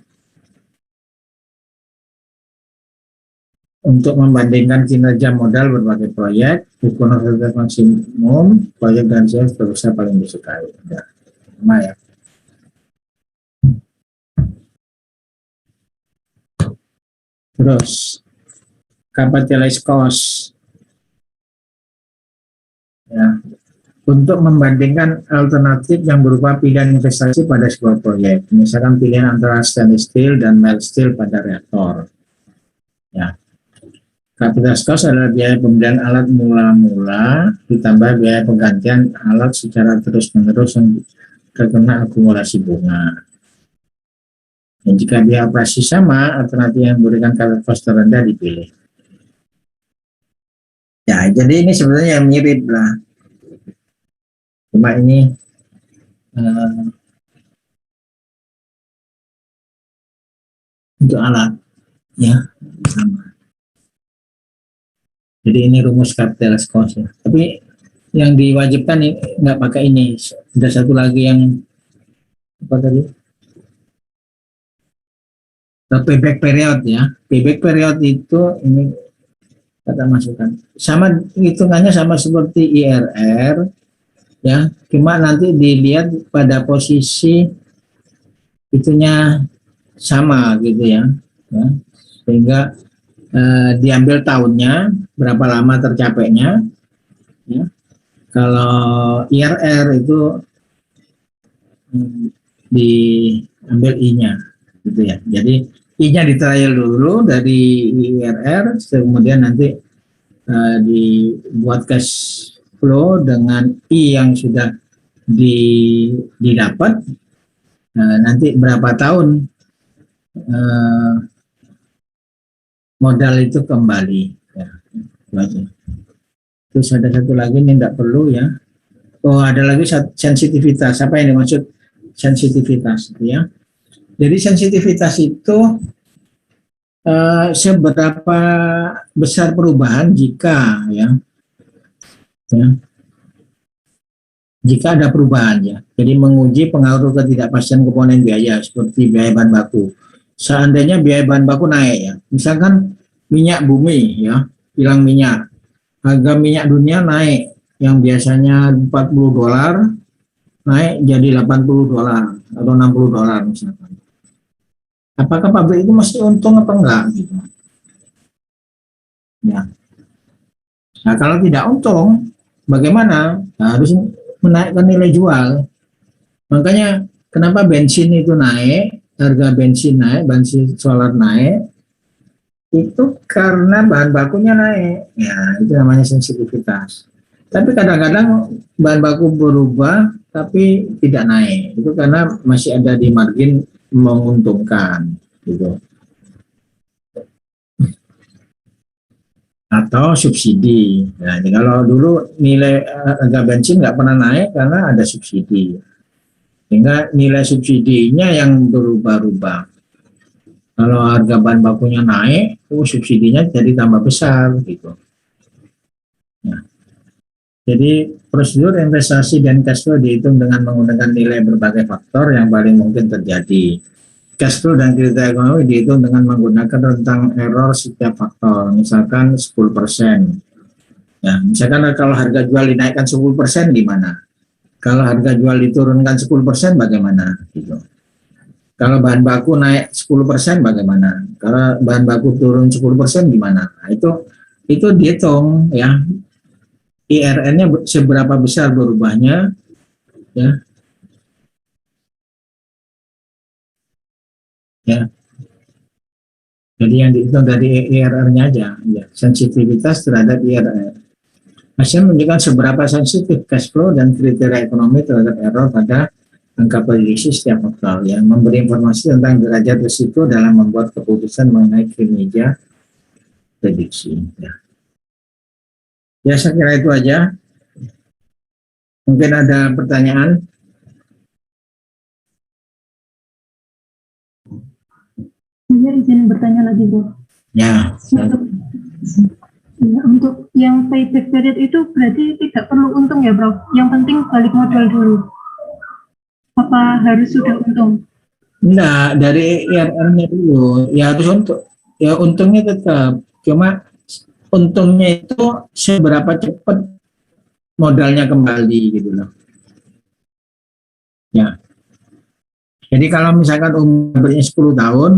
Speaker 2: Untuk membandingkan kinerja modal berbagai proyek, ukuran harga maksimum proyek dan sales berusaha paling disukai. Ya, sama ya. Terus capitalized cost, ya, untuk membandingkan alternatif yang berupa pilihan investasi pada sebuah proyek, misalkan pilihan antara stainless steel dan mild steel pada reaktor. Ya, capitalized cost adalah biaya pembelian alat mula-mula ditambah biaya penggantian alat secara terus-menerus yang terkena akumulasi bunga. Dan jika biaya operasi sama, alternatif yang memberikan capitalized cost terendah dipilih. Ya, jadi ini sebenarnya mirip lah. Cuma ini untuk alat, ya, sama. Jadi ini rumus capitalized cost ya. Tapi yang diwajibkan nggak pakai ini. Ada satu lagi yang apa tadi? Payback period ya. Payback period itu ini kata masukan. Sama hitungannya sama seperti IRR ya. Cuma nanti dilihat pada posisi itunya sama gitu ya. Sehingga diambil tahunnya berapa lama tercapainya ya. Kalau IRR itu diambil I-nya gitu ya. Jadi I-nya di trial dulu dari IRR, kemudian nanti dibuat cash flow dengan I yang sudah didapat, nanti berapa tahun modal itu kembali ya. Terus ada satu lagi ini tidak perlu ya. Oh, ada lagi sensitivitas. Apa yang dimaksud sensitivitas ya? Jadi sensitivitas itu seberapa besar perubahan jika jika ada perubahan ya. Jadi menguji pengaruh ketidakpastian komponen biaya seperti biaya bahan baku. Seandainya biaya bahan baku naik ya, misalkan minyak bumi ya, hilang minyak, harga minyak dunia naik, yang biasanya $40 naik jadi $80 atau $60 misalkan. Apakah pabrik itu masih untung apa enggak gitu? Ya. Nah, kalau tidak untung, bagaimana? Nah, harus menaikkan nilai jual. Makanya kenapa bensin itu naik, harga bensin naik, bensin solar naik, itu karena bahan bakunya naik. Ya, itu namanya sensitivitas. Tapi kadang-kadang bahan baku berubah, tapi tidak naik. Itu karena masih ada di margin menguntungkan, gitu. Atau subsidi. Nah, kalau dulu nilai harga bensin nggak pernah naik karena ada subsidi. Sehingga nilai subsidinya yang berubah-ubah. Kalau harga bahan bakunya naik, subsidinya jadi tambah besar gitu. Nah, jadi prosedur investasi dan cash flow dihitung dengan menggunakan nilai berbagai faktor yang paling mungkin terjadi. Cash flow dan kriteria ekonomi dihitung dengan menggunakan rentang error setiap faktor, misalkan 10%. Ya, misalkan kalau harga jual dinaikkan 10% gimana? Kalau harga jual diturunkan 10% bagaimana? Gitu. Kalau bahan baku naik 10% bagaimana? Kalau bahan baku turun 10% gimana? Nah, itu dihitung ya. IRR-nya seberapa besar berubahnya ya. Ya. Jadi yang dihitung dari IRR-nya aja, ya, sensitivitas terhadap IRR. Hasil menunjukkan seberapa sensitif cash flow dan kriteria ekonomi terhadap error pada angka prediksi setiap kuartal, yang memberi informasi tentang derajat risiko dalam membuat keputusan mengenai kinerja prediksi. Ya, saya kira itu aja. Mungkin ada pertanyaan?
Speaker 3: Saya izin bertanya lagi, Bu.
Speaker 2: Ya.
Speaker 3: Untuk yang payback period itu berarti tidak perlu untung ya, Prof? Yang penting balik modal dulu. Apa harus sudah untung?
Speaker 2: Enggak, dari IRR-nya dulu. Ya harus untuk, ya untungnya tetap. Cuma untungnya itu seberapa cepat modalnya kembali gitu loh. Ya. Jadi kalau misalkan umurnya 10 tahun,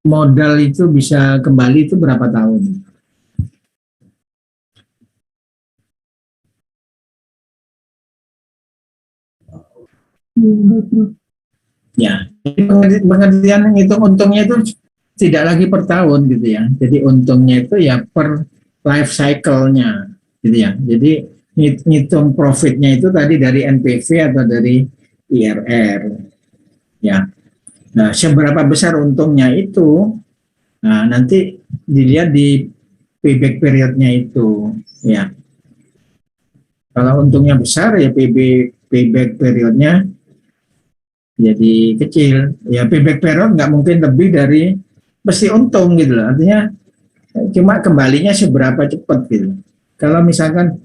Speaker 2: modal itu bisa kembali itu berapa tahun? Ya, pengertian itu untungnya itu tidak lagi per tahun gitu ya. Jadi untungnya itu ya per life cycle-nya gitu ya. Jadi ngitung profitnya itu tadi dari NPV atau dari IRR ya. Nah, seberapa besar untungnya itu, nah nanti dilihat di payback periodnya itu ya. Kalau untungnya besar ya payback periodnya jadi kecil. Ya payback period nggak mungkin lebih dari mesti untung gitu loh. Artinya cuma kembalinya seberapa cepat gitu. Kalau misalkan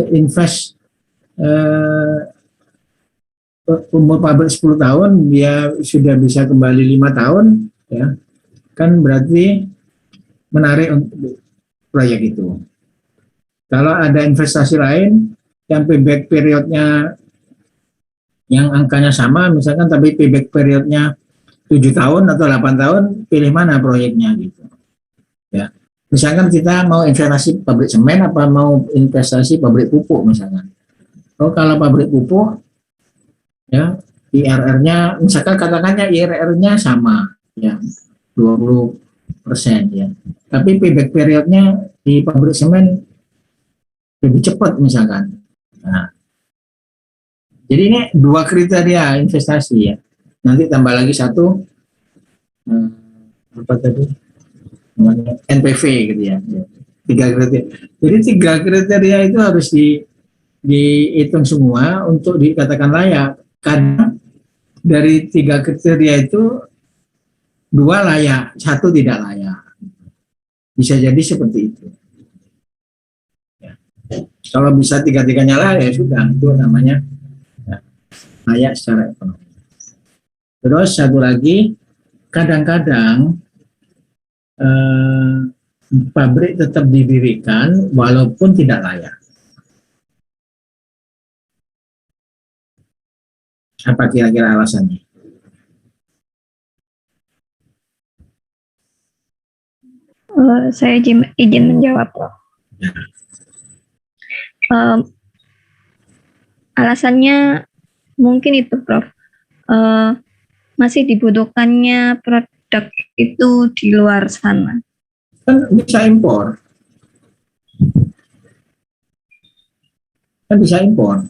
Speaker 2: invest umur pabrik 10 tahun, dia sudah bisa kembali 5 tahun, ya kan berarti menarik untuk proyek itu. Kalau ada investasi lain yang payback periodnya yang angkanya sama, misalkan tapi payback periodnya 7 tahun atau 8 tahun, pilih mana proyeknya gitu. Ya. Misalkan kita mau investasi pabrik semen apa mau investasi pabrik pupuk misalkan. Oh, kalau pabrik pupuk ya IRR-nya misalkan katakannya IRR-nya sama ya 20% ya. Tapi payback periodnya di pabrik semen lebih cepat misalkan. Nah, jadi ini dua kriteria investasi ya. Nanti tambah lagi satu apa tadi? NPV gitu ya. Tiga kriteria. Jadi tiga kriteria itu harus dihitung semua untuk dikatakan layak. Kadang dari tiga kriteria itu dua layak, satu tidak layak. Bisa jadi seperti itu. Ya. Kalau bisa tiga-tiganya layak ya sudah, itu namanya ya, layak secara ekonomi. Terus satu lagi, kadang-kadang pabrik tetap didirikan walaupun tidak layak. Apa kira-kira alasannya?
Speaker 1: Saya izin menjawab, Prof. Alasannya mungkin itu, Prof. Masih dibutuhkannya produk itu di luar sana.
Speaker 2: Kan bisa impor. Kan bisa impor.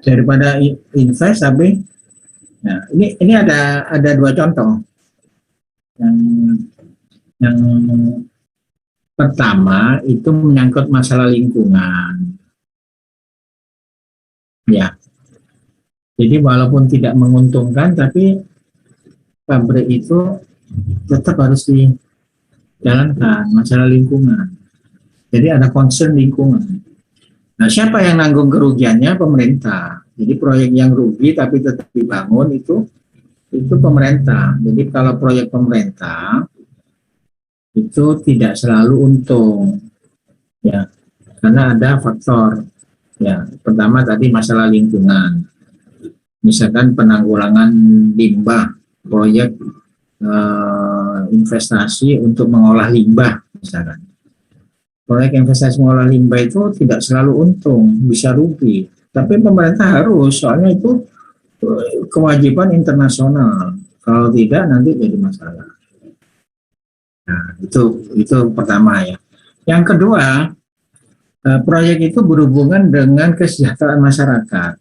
Speaker 2: Daripada invest tapi nah, ini ada dua contoh. Yang pertama itu menyangkut masalah lingkungan. Ya. Jadi walaupun tidak menguntungkan tapi pabrik itu tetap harus dijalankan masalah lingkungan. Jadi ada concern lingkungan. Nah, siapa yang nanggung kerugiannya? Pemerintah. Jadi proyek yang rugi tapi tetap dibangun itu pemerintah. Jadi kalau proyek pemerintah itu tidak selalu untung, ya, karena ada faktor. Ya, pertama tadi masalah lingkungan. Misalkan penanggulangan limbah, proyek investasi untuk mengolah limbah, misalkan. Proyek investasi mengolah limbah itu tidak selalu untung, bisa rugi. Tapi pemerintah harus, soalnya itu kewajiban internasional. Kalau tidak nanti jadi masalah. Nah, itu pertama ya. Yang kedua, proyek itu berhubungan dengan kesejahteraan masyarakat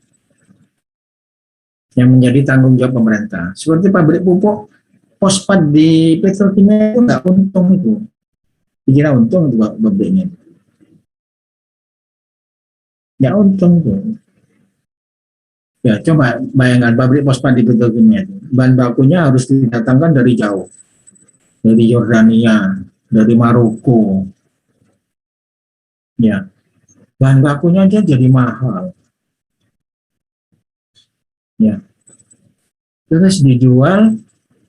Speaker 2: yang menjadi tanggung jawab pemerintah. Seperti pabrik pupuk fosfat di petrokimia itu nggak untung itu. Dikira untung itu pabriknya. Nggak untung tuh. Ya coba bayangkan pabrik fosfat di petrokimia itu. Bahan bakunya harus didatangkan dari jauh. Dari Yordania, dari Maroko. Ya, bahan bakunya aja jadi mahal. Ya, terus dijual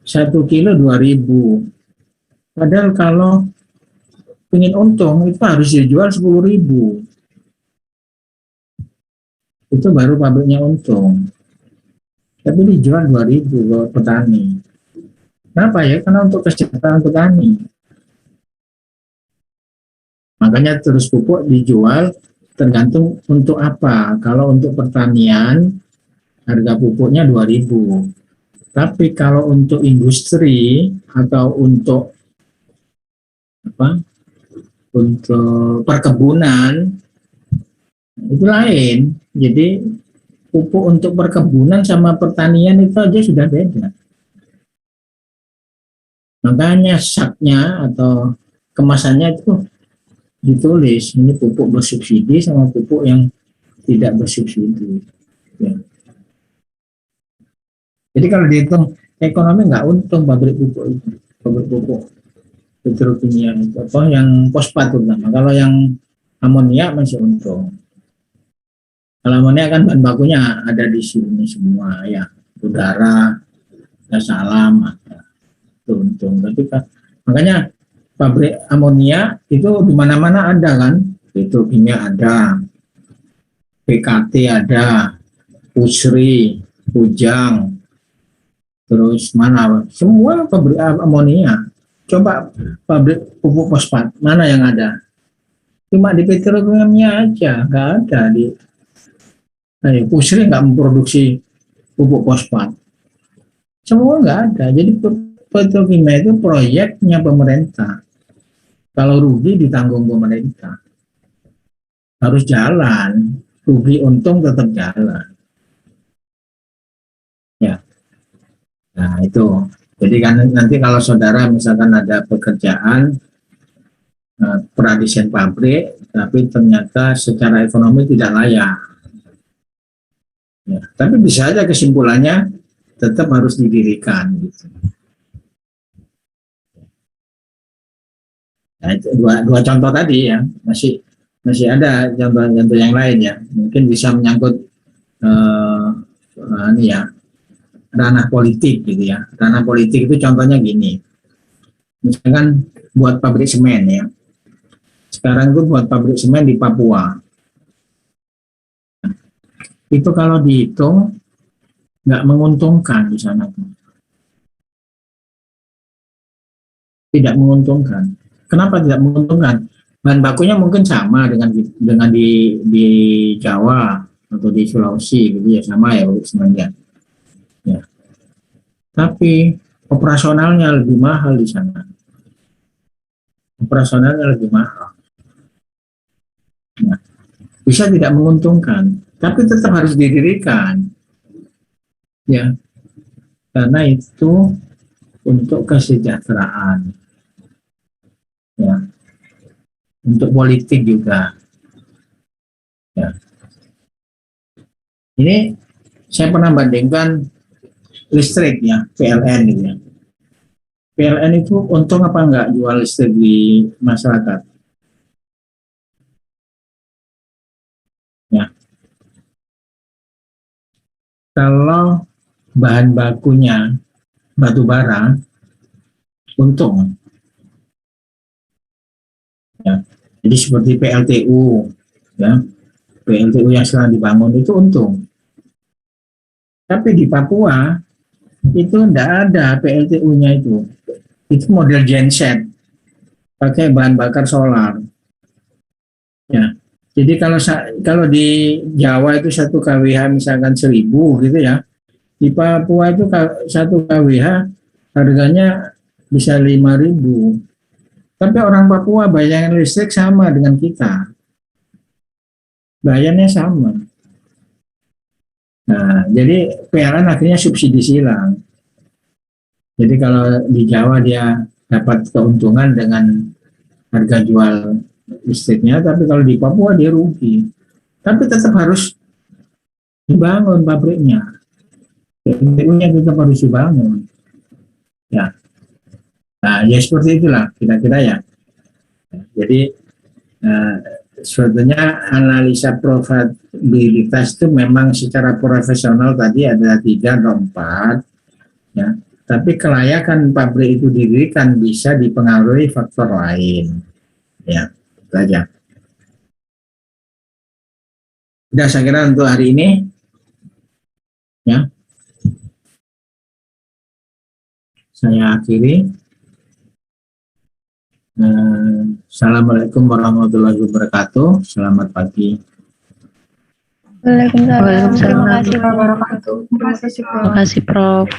Speaker 2: 1 kilo 2.000. Padahal kalau ingin untung itu harus dijual 10.000. Itu baru pabriknya untung. Tapi dijual 2.000 ke petani. Kenapa ya? Karena untuk kesejahteraan petani. Makanya terus pupuk dijual tergantung untuk apa. Kalau untuk pertanian harga pupuknya 2.000. Tapi kalau untuk industri atau untuk apa? Untuk perkebunan itu lain. Jadi pupuk untuk perkebunan sama pertanian itu aja sudah beda. Makanya saknya atau kemasannya itu ditulis ini pupuk bersubsidi sama pupuk yang tidak bersubsidi. Ya. Jadi kalau dihitung ekonomi nggak untung pabrik pupuk petrokimia itu, atau yang fosfat terutama. Kalau yang amonia masih untung. Kalau amonia kan bahan bakunya ada di sini semua ya, udara, gas alam, ada itu untung. Tapi kan, makanya pabrik amonia itu di mana-mana ada kan, petrokimia ada, PKT ada, Pusri, Pujang, terus mana semua pabrik amonia. Coba pabrik pupuk fosfat mana yang ada? Cuma di petrokimia aja, nggak ada di. Pusri nggak memproduksi pupuk fosfat, semua nggak ada. Jadi petrokimia itu proyeknya pemerintah. Kalau rugi ditanggung pemerintah, harus jalan. Rugi untung tetap jalan. Ya, nah itu. Jadi kan nanti kalau saudara misalkan ada pekerjaan pradesain pabrik, tapi ternyata secara ekonomi tidak layak. Ya, tapi bisa aja kesimpulannya tetap harus didirikan. Gitu. Nah, itu dua contoh tadi ya, masih ada contoh-contoh yang lain ya. Mungkin bisa menyangkut ini ya, ranah politik gitu ya. Ranah politik itu contohnya gini. Misalkan buat pabrik semen ya. Sekarang itu buat pabrik semen di Papua. Itu kalau dihitung nggak menguntungkan di sana. Tidak menguntungkan. Kenapa tidak menguntungkan? Bahan bakunya mungkin sama dengan di Jawa atau di Sulawesi gitu ya, sama ya sebenarnya. Ya. Tapi operasionalnya lebih mahal di sana. Operasionalnya lebih mahal. Nah, bisa tidak menguntungkan, tapi tetap harus didirikan. Ya. Karena itu untuk kesejahteraan. Ya. Untuk politik juga. Ya. Ini saya pernah bandingkan listrik ya, PLN gitu ya. PLN itu untung apa enggak jual listrik di masyarakat? Ya. Kalau bahan bakunya batu bara, untung. Ya. Jadi seperti PLTU, ya, PLTU yang sedang dibangun itu untung. Tapi di Papua itu tidak ada PLTU-nya itu. Itu model genset, pakai bahan bakar solar. Ya, Jadi kalau di Jawa itu 1 kWh misalkan 1.000 gitu ya, di Papua itu 1 kWh harganya bisa 5.000. Tapi orang Papua bayaran listrik sama dengan kita, bayarnya sama. Nah, jadi PLN akhirnya subsidi silang. Jadi kalau di Jawa dia dapat keuntungan dengan harga jual listriknya, tapi kalau di Papua dia rugi. Tapi tetap harus dibangun pabriknya. PLN-nya tetap harus dibangun. Ya. Nah, ya seperti itulah kira-kira ya. Jadi sebetulnya analisa probabilitas itu memang secara profesional tadi ada 3 atau 4, ya. Tapi kelayakan pabrik itu didirikan bisa dipengaruhi faktor lain, ya. Itu aja. Sudah saya kira untuk hari ini, ya. Saya akhiri. Assalamualaikum warahmatullahi wabarakatuh. Selamat pagi.
Speaker 1: Waalaikumsalam.
Speaker 4: Waalaikumsalam.
Speaker 1: Terima kasih warahmatullahi wabarakatuh.
Speaker 4: Terima kasih, Prof.